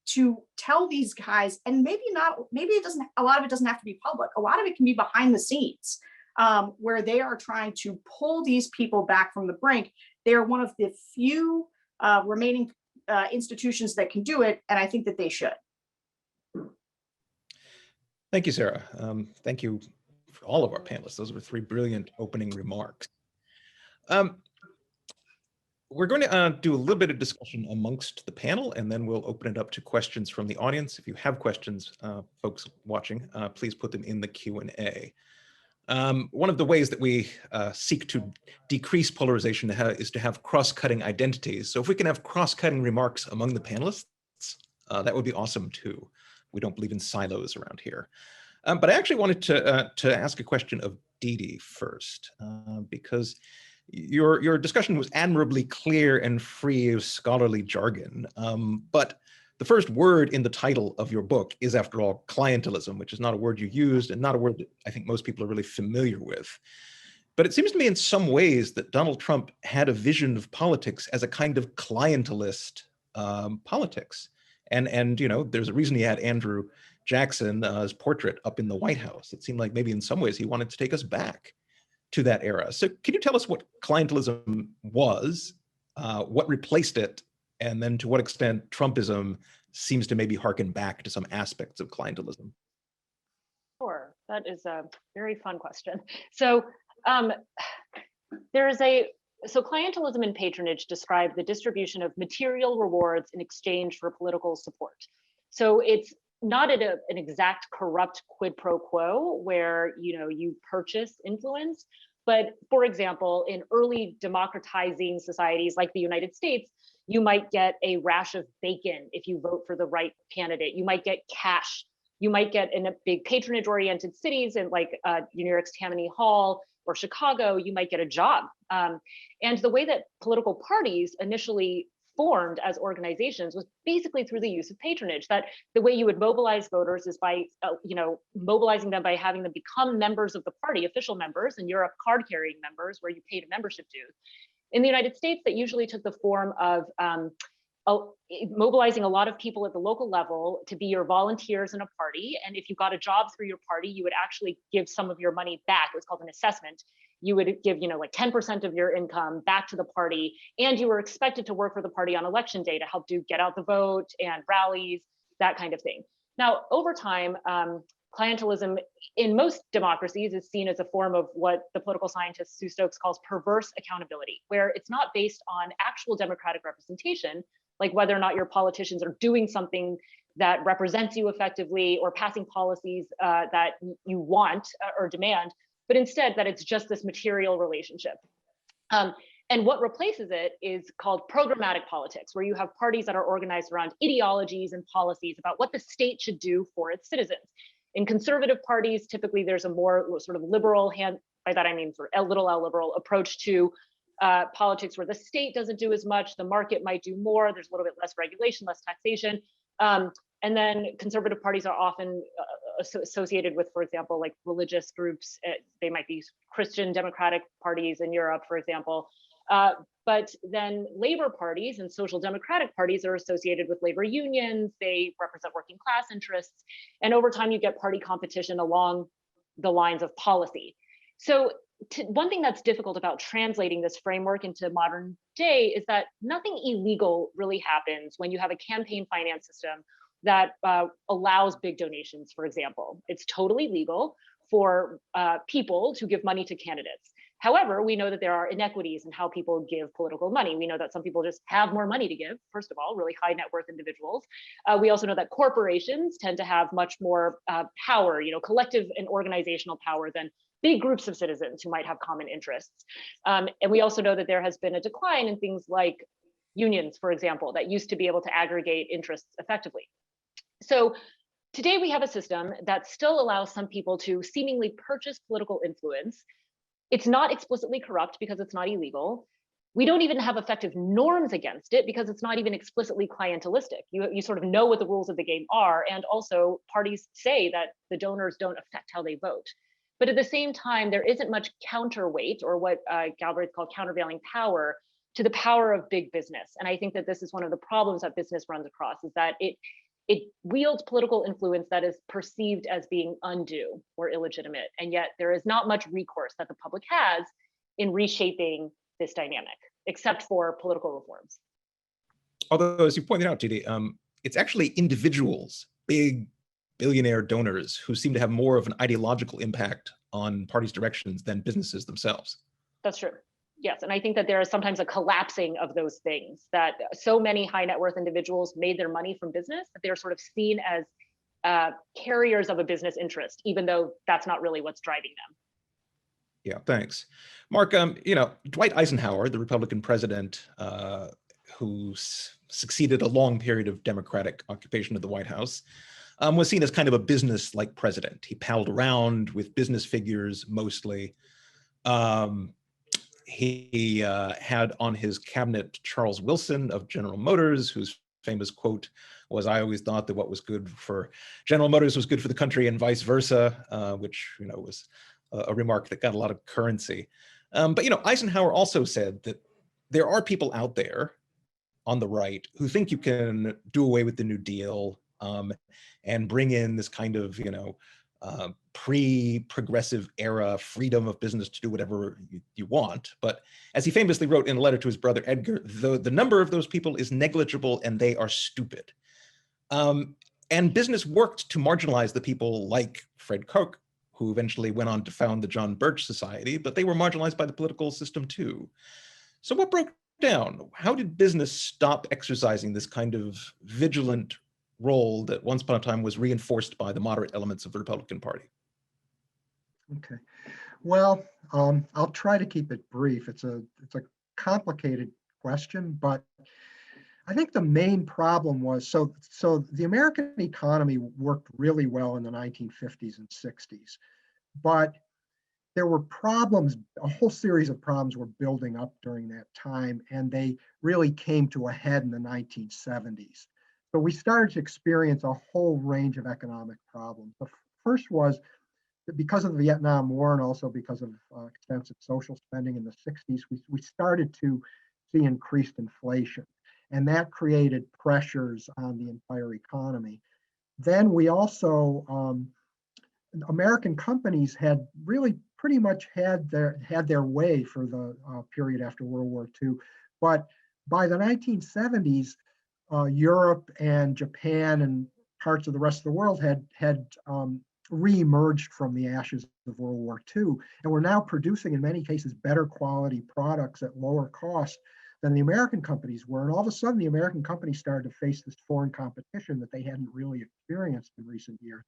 to tell these guys, and maybe a lot of it doesn't have to be public. A lot of it can be behind the scenes, where they are trying to pull these people back from the brink. They are one of the few remaining institutions that can do it, and I think that they should. Thank you, Sarah. Thank you for all of our panelists. Those were 3 brilliant opening remarks. We're going to do a little bit of discussion amongst the panel, and then we'll open it up to questions from the audience. If you have questions, folks watching, please put them in the Q&A. One of the ways that we seek to decrease polarization is to have cross-cutting identities. So if we can have cross-cutting remarks among the panelists, that would be awesome too. We don't believe in silos around here. But I actually wanted to ask a question of Didi first, because your discussion was admirably clear and free of scholarly jargon. But the first word in the title of your book is, after all, clientelism, which is not a word you used and not a word that I think most people are really familiar with. But it seems to me in some ways that Donald Trump had a vision of politics as a kind of clientelist politics. And there's a reason he had Andrew Jackson's portrait up in the White House. It seemed like maybe in some ways he wanted to take us back to that era. So can you tell us what clientelism was, what replaced it, and then to what extent Trumpism seems to maybe harken back to some aspects of clientelism? Sure, that is a very fun question. So clientelism and patronage describe the distribution of material rewards in exchange for political support. So it's not at an exact corrupt quid pro quo where you purchase influence, but for example, in early democratizing societies like the United States, you might get a rash of bacon if you vote for the right candidate. You might get cash. You might get, in a big patronage-oriented cities in like New York's Tammany Hall or Chicago, you might get a job. And the way that political parties initially formed as organizations was basically through the use of patronage. That the way you would mobilize voters is by mobilizing them by having them become members of the party, official members, and Europe card-carrying members where you paid a membership dues. In the United States, that usually took the form of mobilizing a lot of people at the local level to be your volunteers in a party. And if you got a job through your party, you would actually give some of your money back. It was called an assessment. You would give, like 10% of your income back to the party. And you were expected to work for the party on election day to help get out the vote and rallies, that kind of thing. Now, over time, clientelism in most democracies is seen as a form of what the political scientist Sue Stokes calls perverse accountability, where it's not based on actual democratic representation, like whether or not your politicians are doing something that represents you effectively or passing policies that you want or demand, but instead that it's just this material relationship. And what replaces it is called programmatic politics, where you have parties that are organized around ideologies and policies about what the state should do for its citizens. In conservative parties, typically there's a more sort of liberal, by that I mean sort of little L liberal approach to politics, where the state doesn't do as much, the market might do more, there's a little bit less regulation, less taxation. And then conservative parties are often associated with, for example, like religious groups. They might be Christian democratic parties in Europe, for example. But then labor parties and social democratic parties are associated with labor unions. They represent working class interests. And over time, you get party competition along the lines of policy. So one thing that's difficult about translating this framework into modern day is that nothing illegal really happens when you have a campaign finance system that allows big donations, for example. It's totally legal for people to give money to candidates. However, we know that there are inequities in how people give political money. We know that some people just have more money to give, first of all, really high net worth individuals. We also know that corporations tend to have much more power, collective and organizational power than big groups of citizens who might have common interests. And we also know that there has been a decline in things like unions, for example, that used to be able to aggregate interests effectively. So today we have a system that still allows some people to seemingly purchase political influence. It's not explicitly corrupt because it's not illegal. We don't even have effective norms against it because it's not even explicitly clientelistic. You sort of know what the rules of the game are, and also parties say that the donors don't affect how they vote. But at the same time, there isn't much counterweight, or what Galbraith called countervailing power, to the power of big business. And I think that this is one of the problems that business runs across, is that it wields political influence that is perceived as being undue or illegitimate. And yet there is not much recourse that the public has in reshaping this dynamic, except for political reforms. Although, as you pointed out, Judy, it's actually individuals, big billionaire donors, who seem to have more of an ideological impact on parties' directions than businesses themselves. That's true. Yes, and I think that there is sometimes a collapsing of those things, that so many high net worth individuals made their money from business that they're sort of seen as carriers of a business interest, even though that's not really what's driving them. Yeah, thanks. Mark, Dwight Eisenhower, the Republican president who succeeded a long period of Democratic occupation of the White House, was seen as kind of a business-like president. He palled around with business figures mostly. He had on his cabinet Charles Wilson of General Motors, whose famous quote was, "I always thought that what was good for General Motors was good for the country and vice versa," which was a remark that got a lot of currency. But Eisenhower also said that there are people out there on the right who think you can do away with the New Deal and bring in this kind of pre-progressive era freedom of business to do whatever you want. But as he famously wrote in a letter to his brother Edgar, the number of those people is negligible and they are stupid. And business worked to marginalize the people like Fred Koch, who eventually went on to found the John Birch Society, but they were marginalized by the political system too. So what broke down? How did business stop exercising this kind of vigilant role that once upon a time was reinforced by the moderate elements of the Republican Party? Okay, well, I'll try to keep it brief. It's a complicated question, but I think the main problem was, so the American economy worked really well in the 1950s and 60s, but there were problems, a whole series of problems were building up during that time, and they really came to a head in the 1970s. So we started to experience a whole range of economic problems. The first was that because of the Vietnam War and also because of extensive social spending in the 60s, we started to see increased inflation, and that created pressures on the entire economy. Then we also, American companies had really pretty much had their way for the period after World War II. But by the 1970s, Europe and Japan and parts of the rest of the world had re-emerged from the ashes of World War II, and were now producing, in many cases, better quality products at lower cost than the American companies were. And all of a sudden, the American companies started to face this foreign competition that they hadn't really experienced in recent years.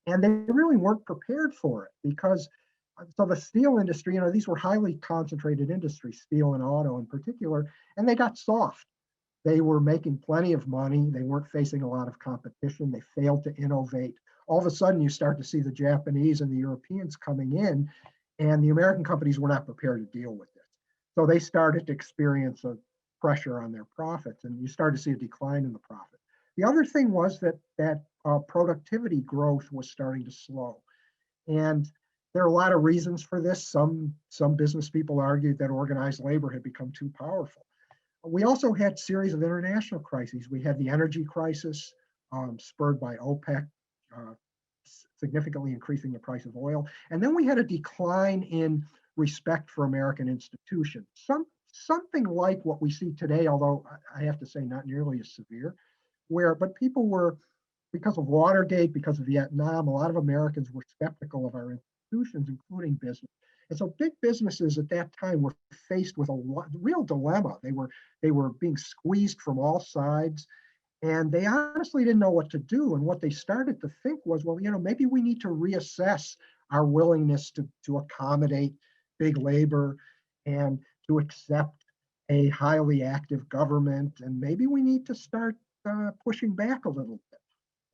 And they really weren't prepared for it because, so the steel industry, these were highly concentrated industries, steel and auto in particular, and they got soft. They were making plenty of money. They weren't facing a lot of competition. They failed to innovate. All of a sudden, you start to see the Japanese and the Europeans coming in, and the American companies were not prepared to deal with this. So they started to experience a pressure on their profits, and you start to see a decline in the profit. The other thing was that productivity growth was starting to slow. And there are a lot of reasons for this. Some business people argued that organized labor had become too powerful. We also had a series of international crises. We had the energy crisis spurred by OPEC, significantly increasing the price of oil. And then we had a decline in respect for American institutions. Something like what we see today, although I have to say not nearly as severe, but people were, because of Watergate, because of Vietnam, a lot of Americans were skeptical of our institutions, including business. And so big businesses at that time were faced with a real dilemma. They were being squeezed from all sides, and they honestly didn't know what to do. And what they started to think was, well, maybe we need to reassess our willingness to accommodate big labor and to accept a highly active government. And maybe we need to start pushing back a little bit.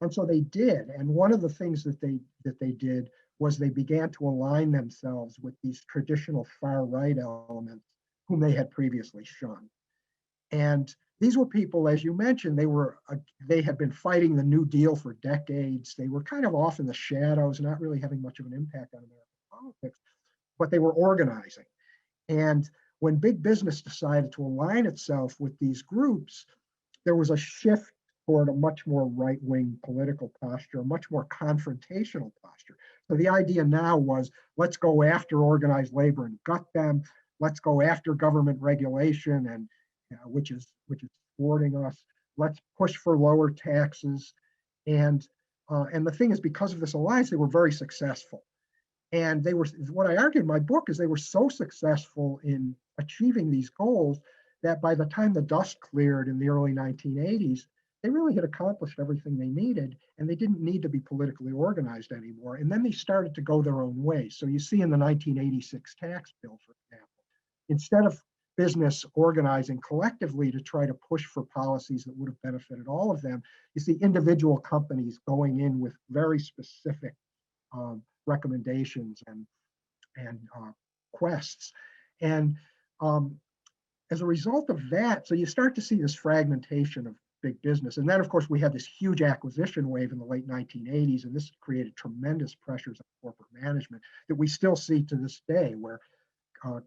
And so they did. And one of the things that they did was they began to align themselves with these traditional far right elements whom they had previously shunned. And these were people, as you mentioned, they had been fighting the New Deal for decades. They were kind of off in the shadows, not really having much of an impact on American politics, but they were organizing. And when big business decided to align itself with these groups, there was a shift toward a much more right-wing political posture, a much more confrontational posture. So the idea now was, let's go after organized labor and gut them. Let's go after government regulation, and which is thwarting us. Let's push for lower taxes. And the thing is, because of this alliance, they were very successful. And what I argued in my book is they were so successful in achieving these goals that by the time the dust cleared in the early 1980s, they really had accomplished everything they needed, and they didn't need to be politically organized anymore. And then they started to go their own way. So you see in the 1986 tax bill, for example, instead of business organizing collectively to try to push for policies that would have benefited all of them, you see individual companies going in with very specific recommendations and quests. And as a result of that, so you start to see this fragmentation of big business. And then, of course, we had this huge acquisition wave in the late 1980s, and this created tremendous pressures on corporate management that we still see to this day, where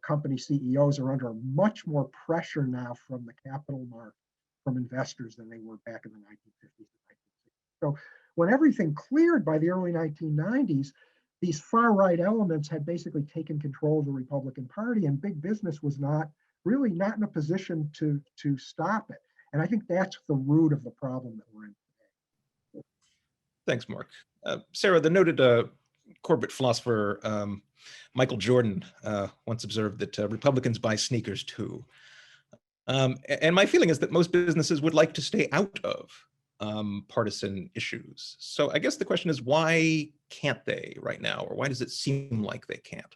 company CEOs are under much more pressure now from the capital market, from investors, than they were back in the 1950s and 1960s. So when everything cleared by the early 1990s, these far-right elements had basically taken control of the Republican Party, and big business was really not in a position to stop it. And I think that's the root of the problem that we're in today. Thanks, Mark. Sarah, the noted corporate philosopher Michael Jordan once observed that Republicans buy sneakers too. And my feeling is that most businesses would like to stay out of partisan issues. So I guess the question is, why can't they right now? Or why does it seem like they can't?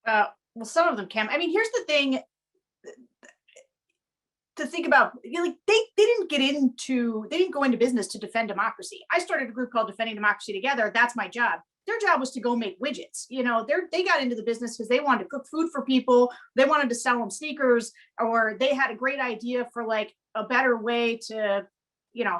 Well, some of them can. I mean, here's the thing to think about. Like they didn't go into business to defend democracy. I started a group called Defending Democracy Together. That's my job. Their job was to go make widgets. They got into the business because they wanted to cook food for people. They wanted to sell them sneakers, or they had a great idea for like a better way to,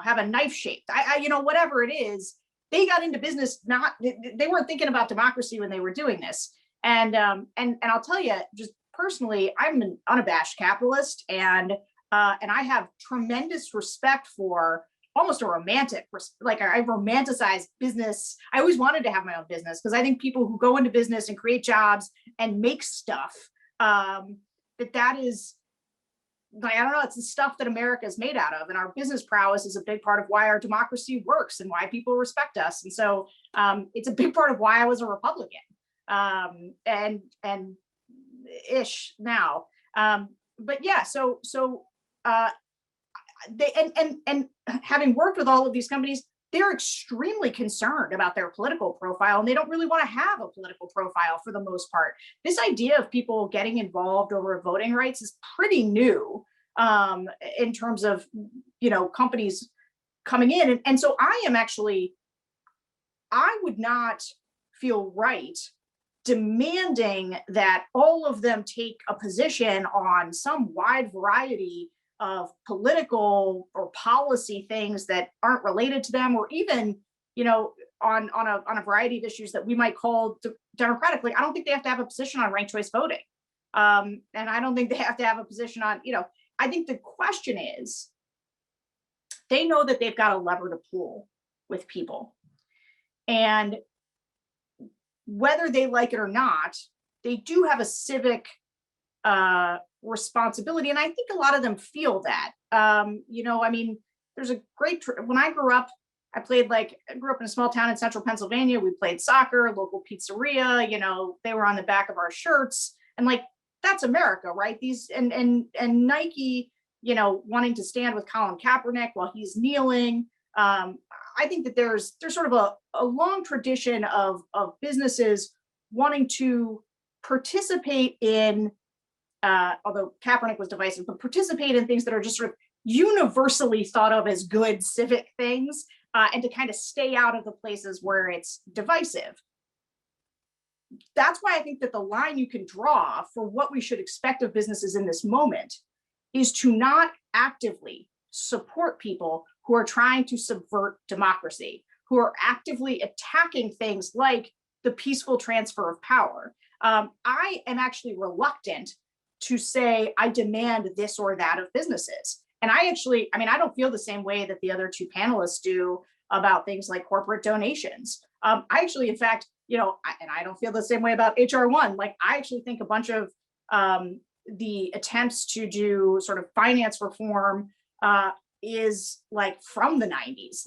have a knife shaped. Whatever it is, they got into business. They weren't thinking about democracy when they were doing this. And I'll tell you, just personally, I'm an unabashed capitalist, and I have tremendous respect for almost a romantic, like I romanticize business. I always wanted to have my own business because I think people who go into business and create jobs and make stuff, that is, I don't know, it's the stuff that America is made out of. And our business prowess is a big part of why our democracy works and why people respect us. And so It's a big part of why I was a Republican, and ish now. But yeah, so they and having worked with all of these companies, they're extremely concerned about their political profile, and they don't really want to have a political profile for the most part. This idea of people getting involved over voting rights is pretty new, in terms of, companies coming in. And so I would not feel right demanding that all of them take a position on some wide variety of political or policy things that aren't related to them, or even, on a variety of issues that we might call democratic. Like, I don't think they have to have a position on ranked choice voting, and I don't think they have to have a position on, I think the question is, they know that they've got a lever to pull with people, and whether they like it or not, they do have a civic responsibility. And I think a lot of them feel that. There's a great, when I grew up, I grew up in a small town in central Pennsylvania. We played soccer, local pizzeria, they were on the back of our shirts. And that's America, right? And Nike, wanting to stand with Colin Kaepernick while he's kneeling. I think that there's sort of a long tradition of businesses wanting to participate in, although Kaepernick was divisive, but participate in things that are just sort of universally thought of as good civic things, and to kind of stay out of the places where it's divisive. That's why I think that the line you can draw for what we should expect of businesses in this moment is to not actively support people who are trying to subvert democracy, who are actively attacking things like the peaceful transfer of power. I am actually reluctant to say I demand this or that of businesses. And I don't feel the same way that the other two panelists do about things like corporate donations. I actually, in fact, and I don't feel the same way about HR1. I actually think a bunch of the attempts to do sort of finance reform is from the 90s.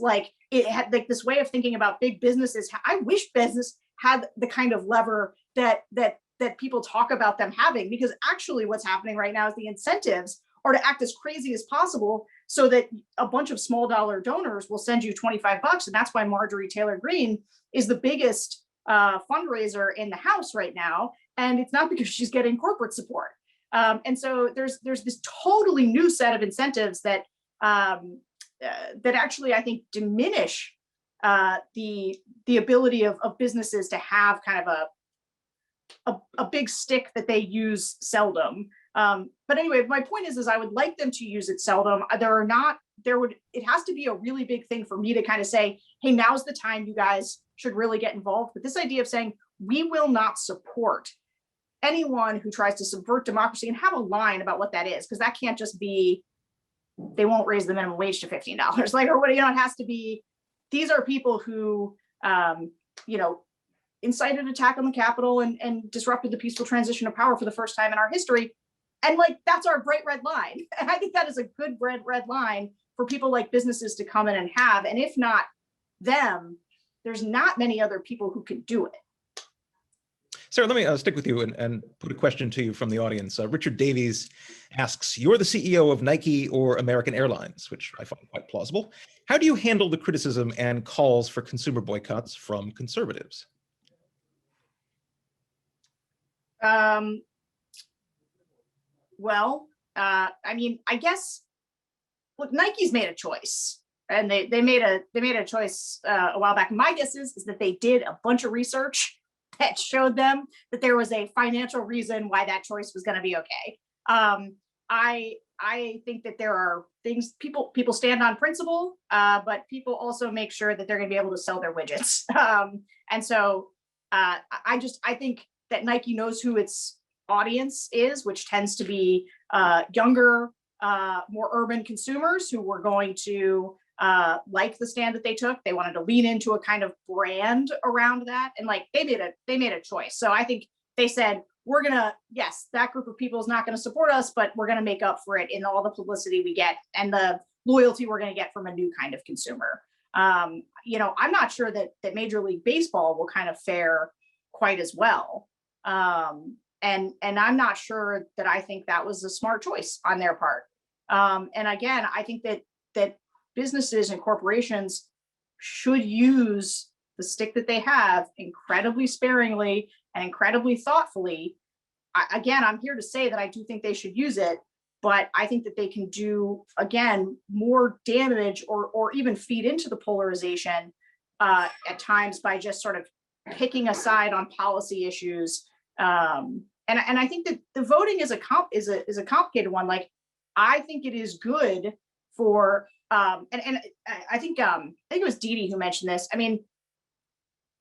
It had this way of thinking about big businesses. I wish business had the kind of lever that people talk about them having, because actually what's happening right now is the incentives are to act as crazy as possible so that a bunch of small dollar donors will send you $25. And that's why Marjorie Taylor Greene is the biggest fundraiser in the House right now. And it's not because she's getting corporate support. And so there's this totally new set of incentives that actually, I think, diminish the ability of businesses to have kind of a big stick that they use seldom. But anyway, my point is I would like them to use it seldom. It has to be a really big thing for me to kind of say, hey, now's the time you guys should really get involved. But this idea of saying, we will not support anyone who tries to subvert democracy, and have a line about what that is, because that can't just be, they won't raise the minimum wage to $15, or what, it has to be, these are people who, incited an attack on the Capitol and disrupted the peaceful transition of power for the first time in our history. And that's our bright red line. And I think that is a good red line for people like businesses to come in and have. And if not them, there's not many other people who could do it. Sarah, let me stick with you and put a question to you from the audience. Richard Davies asks, you're the CEO of Nike or American Airlines, which I find quite plausible. How do you handle the criticism and calls for consumer boycotts from conservatives? I guess, look, Nike's made a choice, and they made a choice a while back. My guess is that they did a bunch of research that showed them that there was a financial reason why that choice was going to be okay. I think that there are things, people stand on principle, but people also make sure that they're going to be able to sell their widgets. And so I think that Nike knows who its audience is, which tends to be younger, more urban consumers who were going to like the stand that they took. They wanted to lean into a kind of brand around that, and they made a choice. So I think they said, we're gonna, yes, that group of people is not going to support us, but we're going to make up for it in all the publicity we get and the loyalty we're going to get from a new kind of consumer. I'm not sure that Major League Baseball will kind of fare quite as well. And I'm not sure that I think that was a smart choice on their part. And again, I think that businesses and corporations should use the stick that they have incredibly sparingly and incredibly thoughtfully. Again, I'm here to say that I do think they should use it, but I think that they can do, again, more damage or even feed into the polarization at times by just sort of picking a side on policy issues. And I think that the voting is a complicated one. Like, I think it is good for and I think it was Dee Dee who mentioned this. I mean,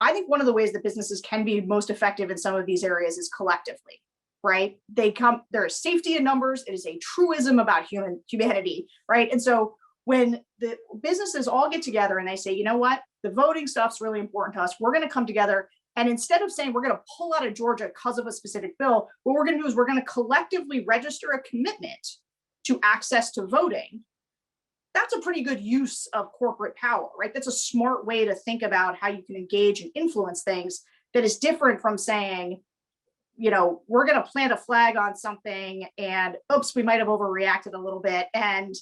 I think one of the ways that businesses can be most effective in some of these areas is collectively, right? There is safety in numbers. It is a truism about humanity, right? And so when the businesses all get together and they say, you know what, the voting stuff's really important to us, we're going to come together. And instead of saying we're going to pull out of Georgia because of a specific bill, what we're going to do is we're going to collectively register a commitment to access to voting. That's a pretty good use of corporate power, right? That's a smart way to think about how you can engage and influence things that is different from saying, we're going to plant a flag on something and oops, we might have overreacted a little bit. And,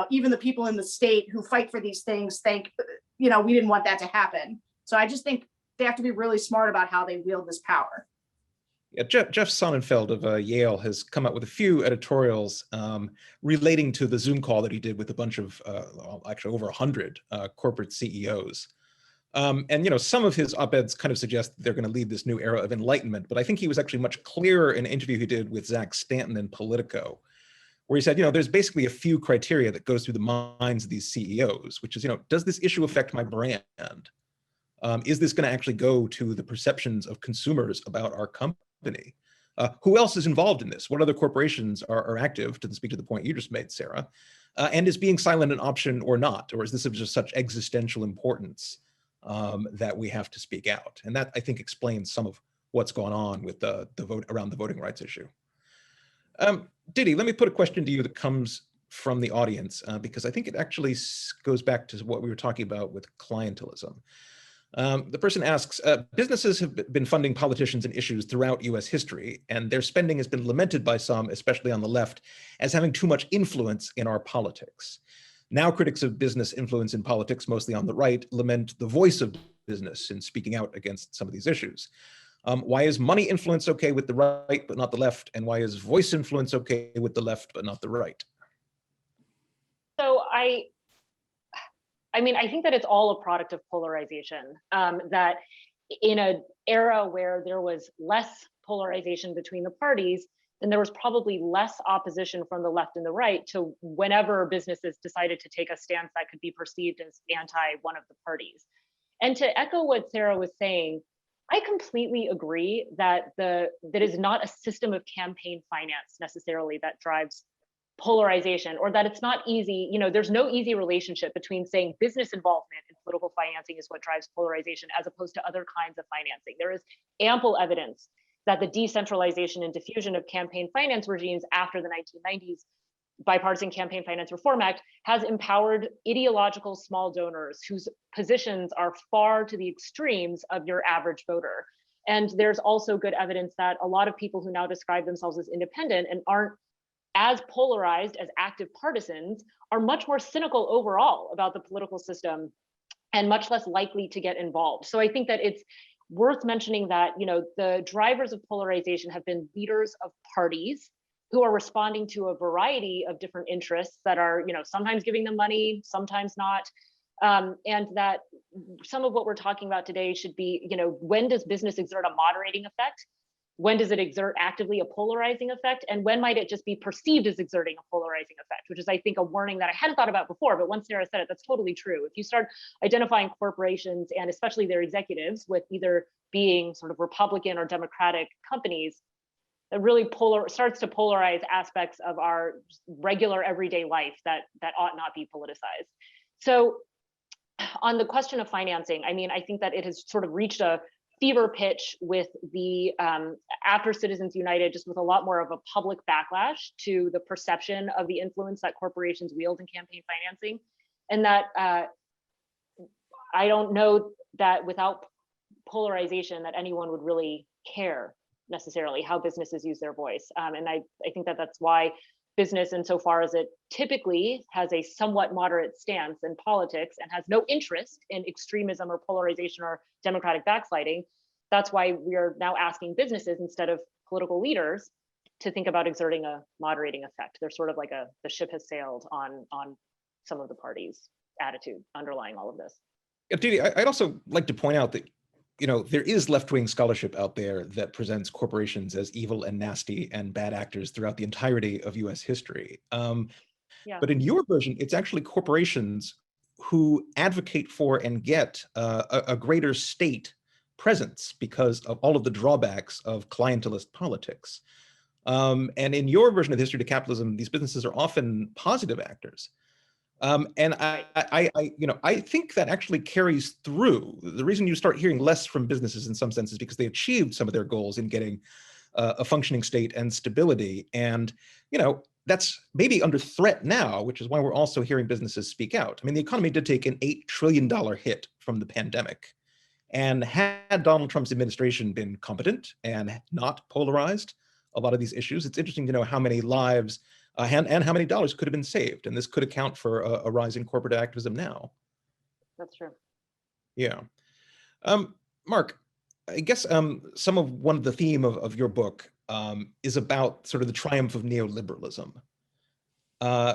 even the people in the state who fight for these things think, we didn't want that to happen. So I just think they have to be really smart about how they wield this power. Yeah, Jeff Sonnenfeld of Yale has come up with a few editorials relating to the Zoom call that he did with a bunch of, actually over 100 corporate CEOs. And some of his op-eds kind of suggest they're going to lead this new era of enlightenment, but I think he was actually much clearer in an interview he did with Zach Stanton in Politico, where he said, there's basically a few criteria that goes through the minds of these CEOs, which is, does this issue affect my brand? Is this going to actually go to the perceptions of consumers about our company? Who else is involved in this? What other corporations are active, to speak to the point you just made, Sarah? And is being silent an option or not? Or is this of just such existential importance that we have to speak out? And that, I think, explains some of what's going on with the vote around the voting rights issue. Didi, let me put a question to you that comes from the audience, because I think it actually goes back to what we were talking about with clientelism. The person asks, businesses have been funding politicians and issues throughout US history, and their spending has been lamented by some, especially on the left, as having too much influence in our politics. Now critics of business influence in politics, mostly on the right, lament the voice of business in speaking out against some of these issues. Why is money influence okay with the right, but not the left? And why is voice influence okay with the left, but not the right? So I mean, I think that it's all a product of polarization, that in an era where there was less polarization between the parties, then there was probably less opposition from the left and the right to whenever businesses decided to take a stance that could be perceived as anti one of the parties. And to echo what Sarah was saying, I completely agree that that is not a system of campaign finance necessarily that drives polarization, or that it's not easy. There's no easy relationship between saying business involvement in political financing is what drives polarization as opposed to other kinds of financing. There is ample evidence that the decentralization and diffusion of campaign finance regimes after the 1990s Bipartisan Campaign Finance Reform Act has empowered ideological small donors whose positions are far to the extremes of your average voter. And there's also good evidence that a lot of people who now describe themselves as independent and aren't as polarized as active partisans are much more cynical overall about the political system and much less likely to get involved. So I think that it's worth mentioning that the drivers of polarization have been leaders of parties who are responding to a variety of different interests that are sometimes giving them money, sometimes not. And that some of what we're talking about today should be, when does business exert a moderating effect? When does it exert actively a polarizing effect? And when might it just be perceived as exerting a polarizing effect, which is, I think, a warning that I hadn't thought about before, but once Sarah said it, that's totally true. If you start identifying corporations and especially their executives with either being sort of Republican or Democratic companies, that really starts to polarize aspects of our regular everyday life that ought not be politicized. So on the question of financing, I mean, I think that it has sort of reached a fever pitch with the after Citizens United, just with a lot more of a public backlash to the perception of the influence that corporations wield in campaign financing. And that I don't know that without polarization that anyone would really care necessarily how businesses use their voice. And I think that that's why business, insofar as it typically has a somewhat moderate stance in politics and has no interest in extremism or polarization or democratic backsliding, that's why we are now asking businesses instead of political leaders to think about exerting a moderating effect. They're sort of like the ship has sailed on some of the parties' attitude underlying all of this. Yeah, Didi, I'd also like to point out that there is left-wing scholarship out there that presents corporations as evil and nasty and bad actors throughout the entirety of US history. Yeah. But in your version, it's actually corporations who advocate for and get a greater state presence because of all of the drawbacks of clientelist politics. And in your version of History to Capitalism, these businesses are often positive actors. And I think that actually carries through. The reason you start hearing less from businesses in some sense is because they achieved some of their goals in getting a functioning state and stability. And, that's maybe under threat now, which is why we're also hearing businesses speak out. I mean, the economy did take an $8 trillion hit from the pandemic. And had Donald Trump's administration been competent and not polarized a lot of these issues, it's interesting to know how many lives and how many dollars could have been saved. And this could account for a rise in corporate activism now. That's true. Yeah. Mark, I guess one of the theme of your book is about sort of the triumph of neoliberalism,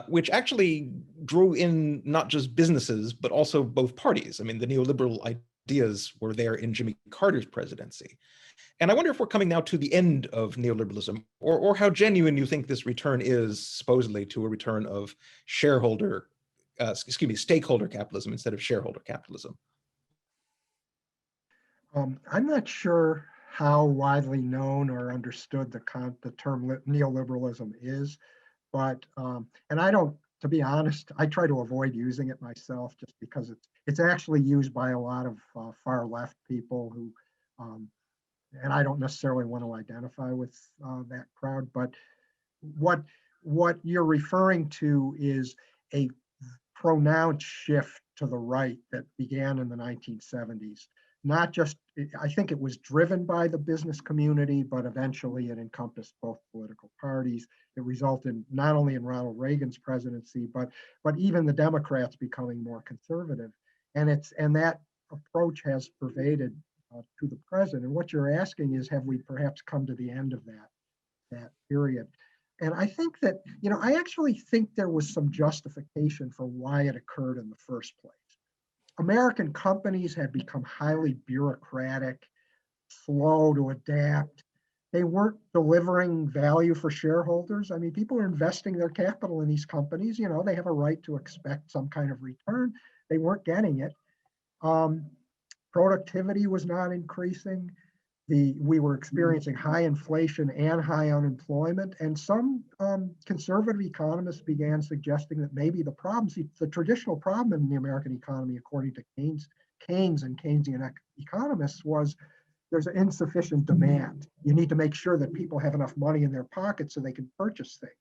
which actually drew in not just businesses, but also both parties. I mean, the neoliberal ideas were there in Jimmy Carter's presidency. And I wonder if we're coming now to the end of neoliberalism, or how genuine you think this return is, supposedly, to a return of stakeholder capitalism instead of shareholder capitalism. I'm not sure how widely known or understood the term neoliberalism is, but and I don't, to be honest, I try to avoid using it myself just because it's actually used by a lot of far left people who, and I don't necessarily want to identify with that crowd. But what you're referring to is a pronounced shift to the right that began in the 1970s. Not just, I think it was driven by the business community, but eventually it encompassed both political parties. It resulted not only in Ronald Reagan's presidency, but even the Democrats becoming more conservative. And that approach has pervaded to the present. And what you're asking is, have we perhaps come to the end of that period? And I think that, I actually think there was some justification for why it occurred in the first place. American companies had become highly bureaucratic, slow to adapt. They weren't delivering value for shareholders. I mean, people are investing their capital in these companies. They have a right to expect some kind of return. They weren't getting it. Productivity was not increasing. We were experiencing high inflation and high unemployment. And some conservative economists began suggesting that maybe the traditional problem in the American economy, according to Keynes and Keynesian economists, was there's an insufficient demand. You need to make sure that people have enough money in their pockets so they can purchase things.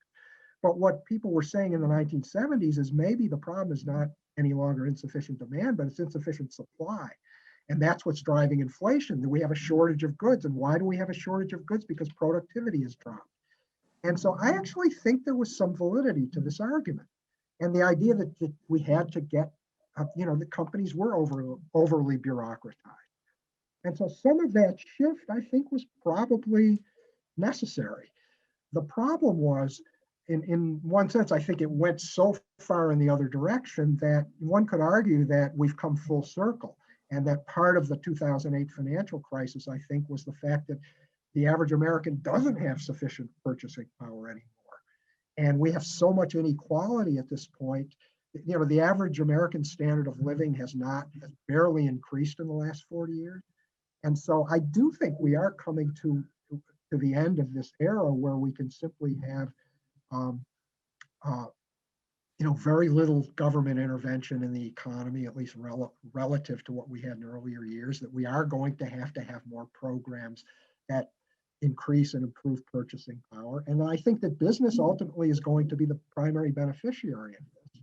But what people were saying in the 1970s is maybe the problem is not any longer insufficient demand, but it's insufficient supply. And that's what's driving inflation, that we have a shortage of goods. And why do we have a shortage of goods? Because productivity has dropped. And so I actually think there was some validity to this argument. And the idea that we had to get, the companies were overly bureaucratized. And so some of that shift, I think, was probably necessary. The problem was, in one sense, I think it went so far in the other direction that one could argue that we've come full circle. And that part of the 2008 financial crisis, I think, was the fact that the average American doesn't have sufficient purchasing power anymore. And we have so much inequality at this point. The average American standard of living has barely increased in the last 40 years. And so I do think we are coming to the end of this era where we can simply have very little government intervention in the economy, at least relative to what we had in earlier years, that we are going to have more programs that increase and improve purchasing power. And I think that business ultimately is going to be the primary beneficiary of this.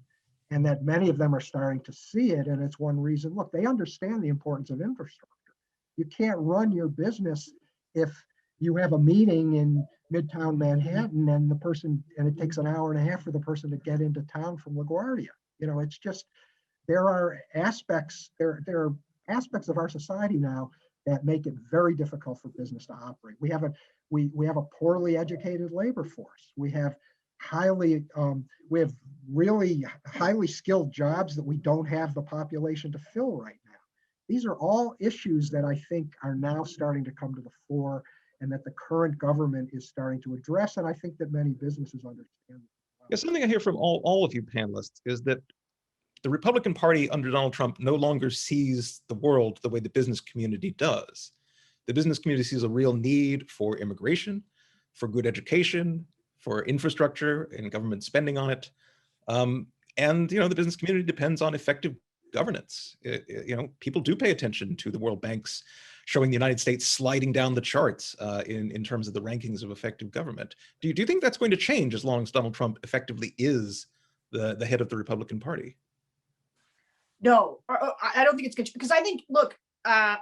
and that many of them are starting to see it. And it's one reason, look, they understand the importance of infrastructure. You can't run your business if you have a meeting in Midtown Manhattan and it takes an hour and a half for the person to get into town from LaGuardia. It's just, there are aspects of our society now that make it very difficult for business to operate. We have a poorly educated labor force. We have really highly skilled jobs that we don't have the population to fill right now. These are all issues that I think are now starting to come to the fore, and that the current government is starting to address. And I think that many businesses understand. Yeah, something I hear from all of you panelists is that the Republican Party under Donald Trump no longer sees the world the way the business community does. The business community sees a real need for immigration, for good education, for infrastructure and government spending on it. And the business community depends on effective governance. People do pay attention to the World Bank's showing the United States sliding down the charts in terms of the rankings of effective government. Do you think that's going to change as long as Donald Trump effectively is the head of the Republican Party? No, I don't think it's good, because I think, look, I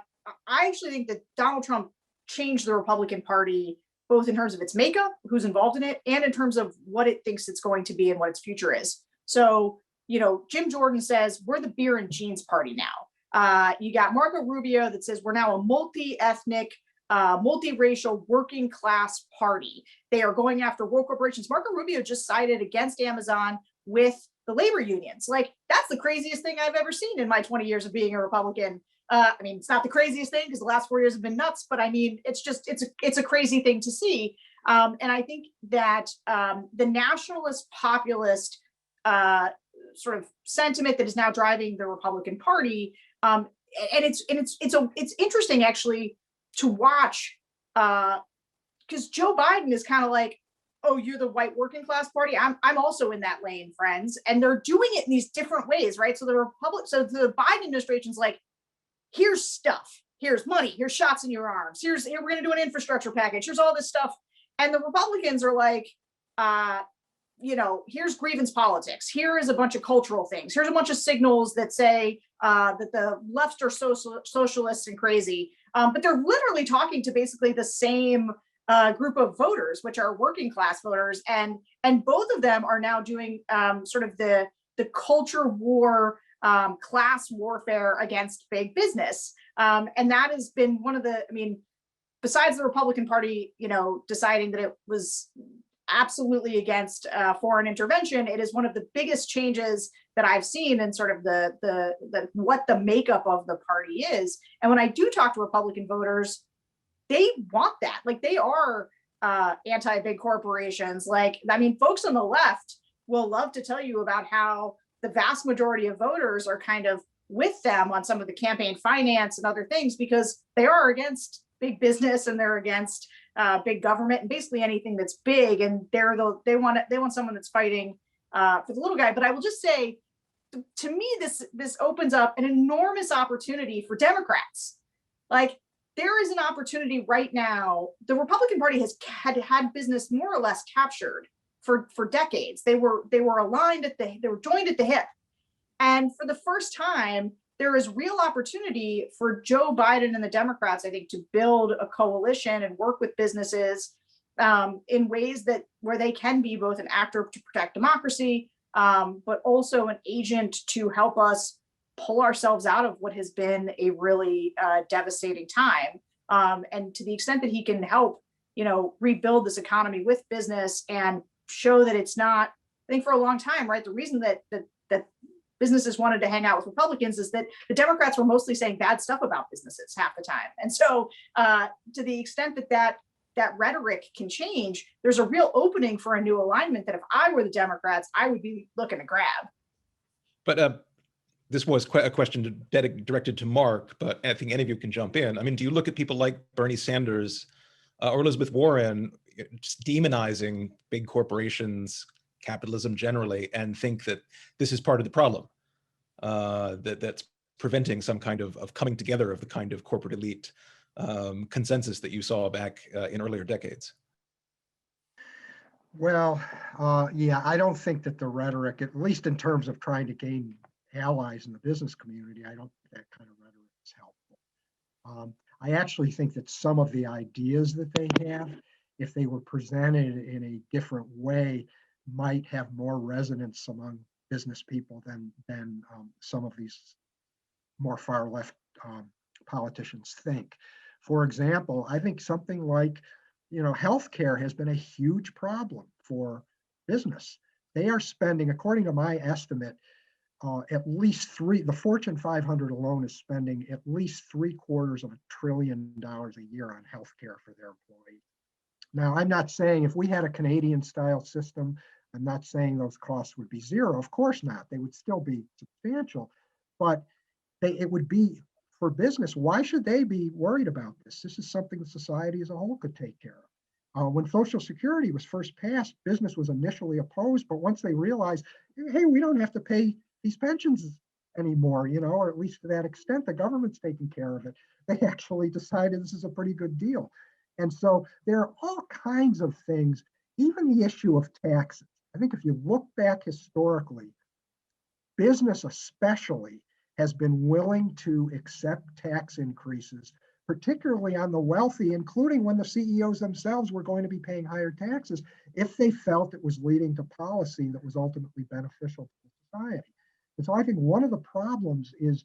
actually think that Donald Trump changed the Republican Party, both in terms of its makeup, who's involved in it, and in terms of what it thinks it's going to be and what its future is. So, Jim Jordan says, we're the beer and jeans party now. You got Marco Rubio that says we're now a multi-ethnic, multiracial, working class party. They are going after world corporations. Marco Rubio just sided against Amazon with the labor unions. Like, that's the craziest thing I've ever seen in my 20 years of being a Republican. It's not the craziest thing because the last 4 years have been nuts, but it's a crazy thing to see. And I think that the nationalist populist sort of sentiment that is now driving the Republican Party, and it's interesting actually to watch, because Joe Biden is kind of like, oh, you're the white working class party. I'm also in that lane, friends. And they're doing it in these different ways, right? So the Biden administration's like, here's stuff, here's money, here's shots in your arms, here we're going to do an infrastructure package, here's all this stuff. And the Republicans are like, here's grievance politics, here is a bunch of cultural things, here's a bunch of signals that say that the left are socialists and crazy, but they're literally talking to basically the same group of voters, which are working class voters, and both of them are now doing sort of the culture war, class warfare against big business, and that has been one of the, besides the Republican Party, deciding that it was absolutely against foreign intervention, it is one of the biggest changes that I've seen in sort of the what the makeup of the party is. And when I do talk to Republican voters, they want that. Like, they are anti-big corporations. Folks on the left will love to tell you about how the vast majority of voters are kind of with them on some of the campaign finance and other things, because they are against big business and they're against big government and basically anything that's big. And they want someone that's fighting for the little guy. But I will just say, to me, this opens up an enormous opportunity for Democrats. Like, there is an opportunity right now. The Republican Party has had business more or less captured for decades. They were aligned they were joined at the hip. And for the first time, there is real opportunity for Joe Biden and the Democrats, I think, to build a coalition and work with businesses in ways where they can be both an actor to protect democracy, but also an agent to help us pull ourselves out of what has been a really devastating time. And to the extent that he can help, rebuild this economy with business and show that it's not, I think for a long time, right, the reason that businesses wanted to hang out with Republicans is that the Democrats were mostly saying bad stuff about businesses half the time. And so to the extent that rhetoric can change, there's a real opening for a new alignment that if I were the Democrats, I would be looking to grab. But this was a question directed to Mark, but I think any of you can jump in. Do you look at people like Bernie Sanders or Elizabeth Warren just demonizing big corporations, capitalism generally, and think that this is part of the problem, that's preventing some kind of coming together of the kind of corporate elite consensus that you saw back in earlier decades? Well, Yeah, I don't think that the rhetoric, at least in terms of trying to gain allies in the business community, I don't think that kind of rhetoric is helpful. I actually think that some of the ideas that they have, if they were presented in a different way, might have more resonance among business people than some of these more far left politicians think. For example, I think something like, healthcare has been a huge problem for business. They are spending, according to my estimate, at least the Fortune 500 alone is spending at least $750 billion a year on healthcare for their employees. Now, I'm not saying if we had a Canadian style system, I'm not saying those costs would be zero. Of course not. They would still be substantial, but it would be for business. Why should they be worried about this? This is something that society as a whole could take care of. When Social Security was first passed, business was initially opposed, but once they realized, hey, we don't have to pay these pensions anymore, or at least to that extent, the government's taking care of it. They actually decided this is a pretty good deal. And so there are all kinds of things, even the issue of taxes. I think if you look back historically, business especially has been willing to accept tax increases, particularly on the wealthy, including when the CEOs themselves were going to be paying higher taxes, if they felt it was leading to policy that was ultimately beneficial to society. And so I think one of the problems is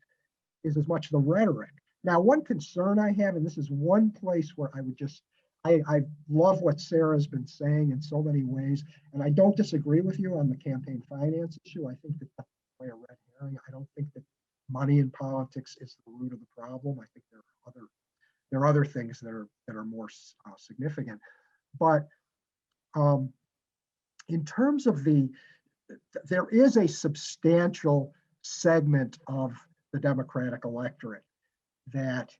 as much the rhetoric. Now, one concern I have, and this is one place where I love what Sarah's been saying in so many ways, and I don't disagree with you on the campaign finance issue. I think that that's a red herring. I don't think that money in politics is the root of the problem. I think there are other things that are more significant. But in terms of there is a substantial segment of the Democratic electorate that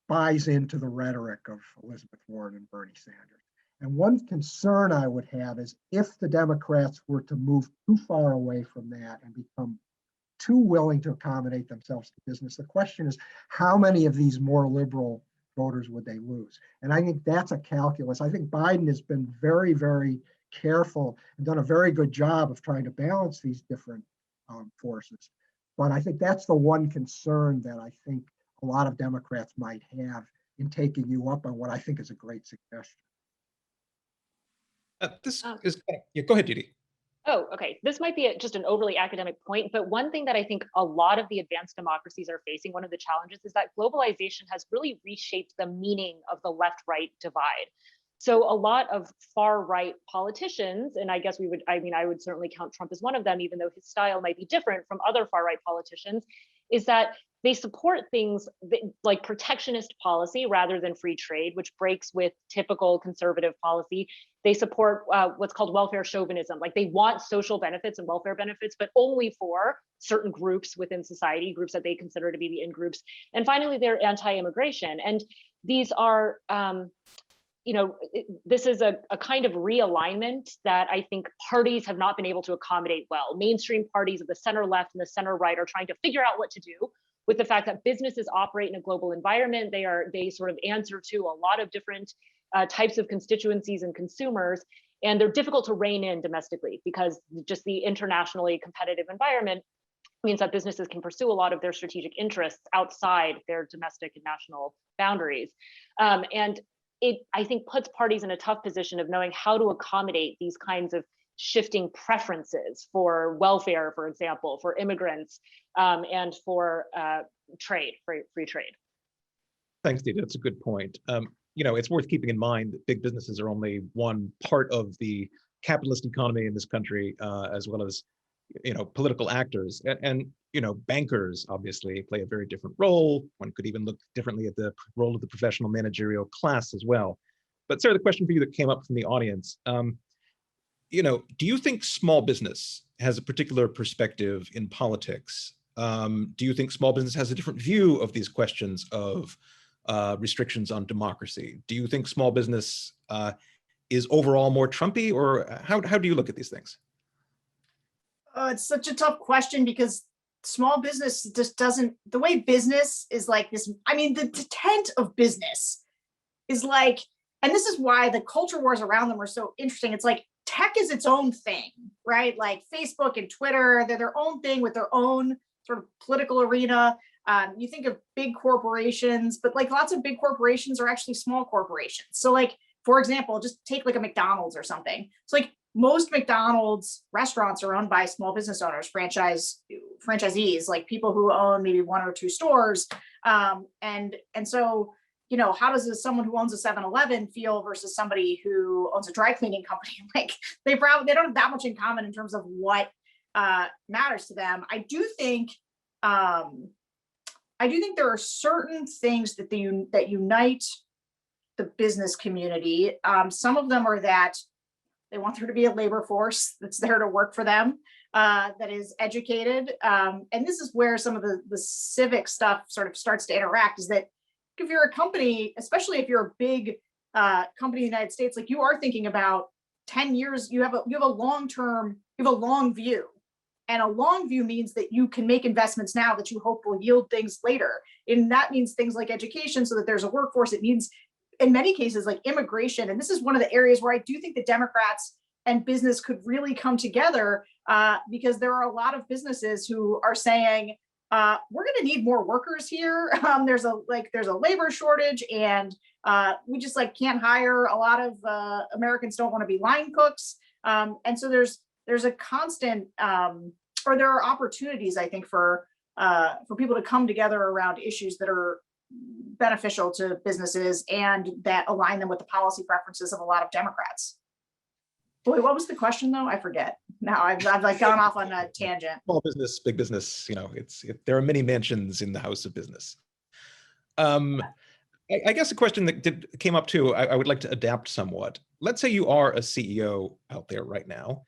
buys into the rhetoric of Elizabeth Warren and Bernie Sanders. And one concern I would have is if the Democrats were to move too far away from that and become too willing to accommodate themselves to business, the question is how many of these more liberal voters would they lose? And I think that's a calculus. I think Biden has been very, very careful and done a very good job of trying to balance these different forces. But I think that's the one concern that I think a lot of Democrats might have in taking you up on what I think is a great suggestion. Go ahead, Judy. Oh, okay. This might be just an overly academic point, but one thing that I think a lot of the advanced democracies are facing, one of the challenges is that globalization has really reshaped the meaning of the left-right divide. So a lot of far-right politicians, and I guess I would certainly count Trump as one of them, even though his style might be different from other far-right politicians, is that they support things like protectionist policy rather than free trade, which breaks with typical conservative policy. They support what's called welfare chauvinism. Like they want social benefits and welfare benefits, but only for certain groups within society, groups that they consider to be the in groups. And finally, they're anti-immigration. And these are, this is a kind of realignment that I think parties have not been able to accommodate well. Mainstream parties of the center left and the center right are trying to figure out what to do with the fact that businesses operate in a global environment. They sort of answer to a lot of different types of constituencies and consumers, and they're difficult to rein in domestically because just the internationally competitive environment means that businesses can pursue a lot of their strategic interests outside their domestic and national boundaries. And it, I think, puts parties in a tough position of knowing how to accommodate these kinds of shifting preferences for welfare, for example, for immigrants, and for free trade. Thanks, Dita. That's a good point. It's worth keeping in mind that big businesses are only one part of the capitalist economy in this country, as well as, political actors. And bankers obviously play a very different role. One could even look differently at the role of the professional managerial class as well. But Sarah, the question for you that came up from the audience, do you think small business has a particular perspective in politics? Do you think small business has a different view of these questions of restrictions on democracy? Do you think small business is overall more Trumpy, or how do you look at these things? It's such a tough question because small business just doesn't, the way business is like this, the intent of business is like, and this is why the culture wars around them are so interesting. It's like tech is its own thing, right? Like Facebook and Twitter, they're their own thing with their own sort of political arena. You think of big corporations, but like lots of big corporations are actually small corporations. So like, for example, just take like a McDonald's or something. So like most McDonald's restaurants are owned by small business owners, franchisees, like people who own maybe 1 or 2 stores. And so, you know, how does someone who owns a 7-Eleven feel versus somebody who owns a dry cleaning company? Like they don't have that much in common in terms of what matters to them. I do think there are certain things that that unite the business community. Some of them are that they want there to be a labor force that's there to work for them, that is educated. And this is where some of the civic stuff sort of starts to interact, is that if you're a company, especially if you're a big company in the United States, like you are thinking about 10 years, you have a long view. And a long view means that you can make investments now that you hope will yield things later. And that means things like education, so that there's a workforce. It means, in many cases, like immigration. And this is one of the areas where I do think the Democrats and business could really come together, because there are a lot of businesses who are saying, we're going to need more workers here. There's a labor shortage, and we just like can't hire. A lot of Americans don't want to be line cooks. And so there's a constant, or there are opportunities, I think, for people to come together around issues that are beneficial to businesses and that align them with the policy preferences of a lot of Democrats. Boy, what was the question though? I forget. Now I've like gone off on a tangent. Small business, big business, you know, there are many mansions in the house of business. I guess a question that came up too, I would like to adapt somewhat. Let's say you are a CEO out there right now,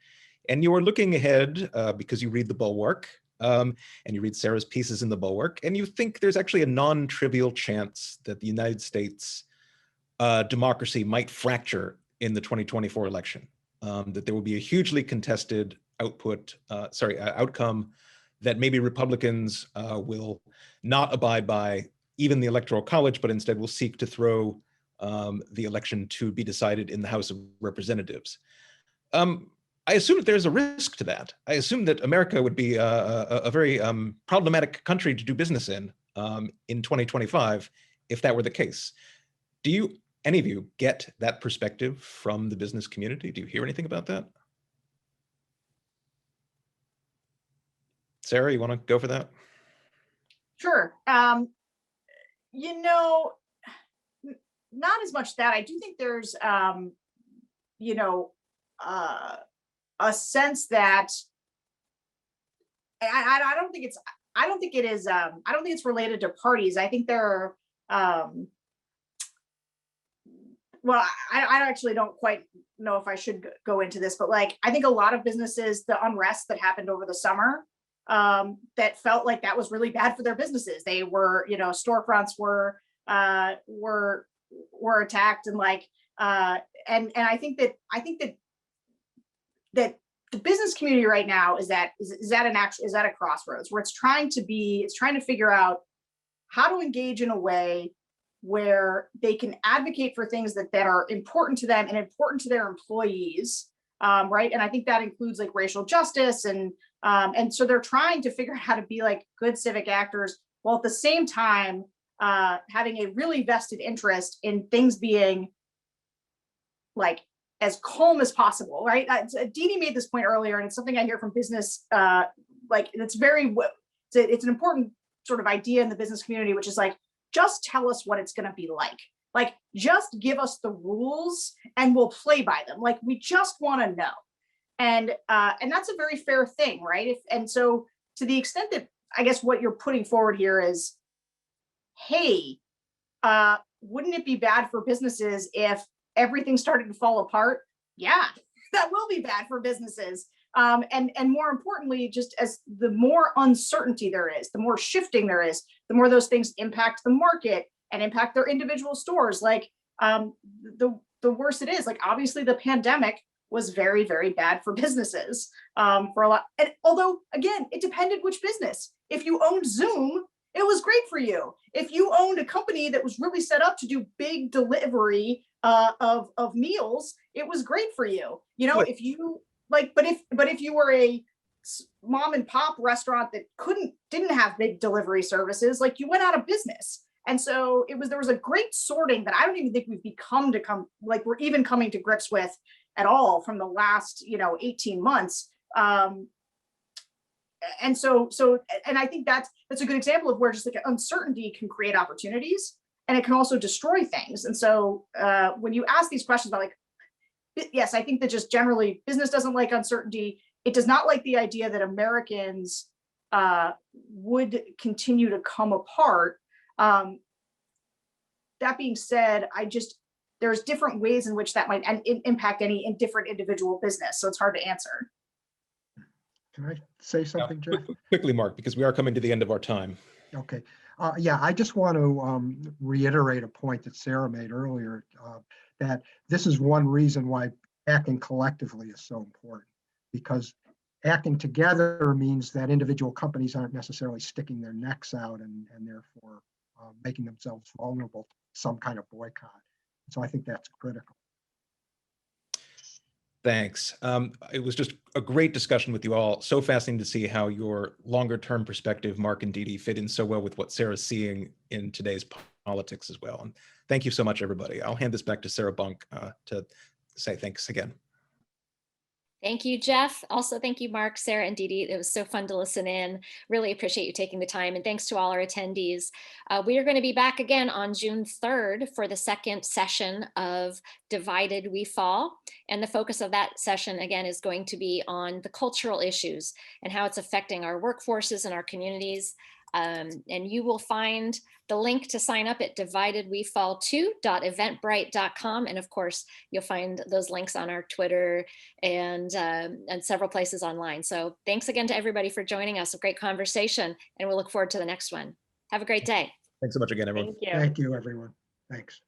and you are looking ahead because you read the Bulwark, and you read Sarah's pieces in the Bulwark, and you think there's actually a non-trivial chance that the United States democracy might fracture in the 2024 election, that there will be a hugely contested outcome, that maybe Republicans will not abide by even the Electoral College, but instead will seek to throw the election to be decided in the House of Representatives. I assume that there's a risk to that. I assume that America would be a very problematic country to do business in 2025 if that were the case. Do any of you get that perspective from the business community? Do you hear anything about that? Sarah, you want to go for that? Sure. You know, not as much that. I do think there's, you know, a sense that I don't think it's related to parties. I think there are, well, I actually don't quite know if I should go into this, but like, I think a lot of businesses, the unrest that happened over the summer, that felt like that was really bad for their businesses. They were, you know, storefronts were attacked, and like, and I think that the business community right now is at a crossroads where it's trying to figure out how to engage in a way where they can advocate for things that are important to them and important to their employees, right? And I think that includes like racial justice, and so they're trying to figure out how to be like good civic actors, while at the same time having a really vested interest in things being like as calm as possible, right? Dee made this point earlier, and it's something I hear from business, like it's an important sort of idea in the business community, which is like, just tell us what it's going to be like. Like, just give us the rules and we'll play by them. Like, we just want to know. And that's a very fair thing, right? And so to the extent that I guess what you're putting forward here is, hey, wouldn't it be bad for businesses if everything started to fall apart? Yeah, that will be bad for businesses. And more importantly, just as the more uncertainty there is, the more shifting there is, the more those things impact the market and impact their individual stores. Like the worse it is. Like obviously the pandemic was very, very bad for businesses for a lot. And although again, it depended which business. If you owned Zoom, it was great for you. If you owned a company that was really set up to do big delivery of meals, it was great for you. You know, Good. if you like, but if you were a mom and pop restaurant that didn't have big delivery services, like you went out of business. And so there was a great sorting that I don't even think we've like we're even coming to grips with at all from the last, 18 months. And I think that's a good example of where just like uncertainty can create opportunities, and it can also destroy things. And so when you ask these questions about like, yes, I think that just generally business doesn't like uncertainty. It does not like the idea that Americans would continue to come apart. That being said, there's different ways in which that might impact any different individual business. So it's hard to answer. Can I say something, Jeff? Quickly, Mark, because we are coming to the end of our time. Okay. Yeah, I just want to reiterate a point that Sarah made earlier, that this is one reason why acting collectively is so important, because acting together means that individual companies aren't necessarily sticking their necks out and therefore making themselves vulnerable to some kind of boycott. So I think that's critical. Thanks. It was just a great discussion with you all. So fascinating to see how your longer term perspective, Mark and Dee Dee, fit in so well with what Sarah's seeing in today's politics as well. And thank you so much, everybody. I'll hand this back to Sarah Bonk to say thanks again. Thank you, Jeff. Also, thank you, Mark, Sarah, and Dee Dee. It was so fun to listen in. Really appreciate you taking the time. And thanks to all our attendees. We are going to be back again on June 3rd for the second session of Divided We Fall. And the focus of that session, again, is going to be on the cultural issues and how it's affecting our workforces and our communities. And you will find the link to sign up at dividedwefall2.eventbrite.com. And of course, you'll find those links on our Twitter and several places online. So thanks again to everybody for joining us. A great conversation, and we'll look forward to the next one. Have a great day. Thanks so much again, everyone. Thank you. Thank you, everyone. Thanks.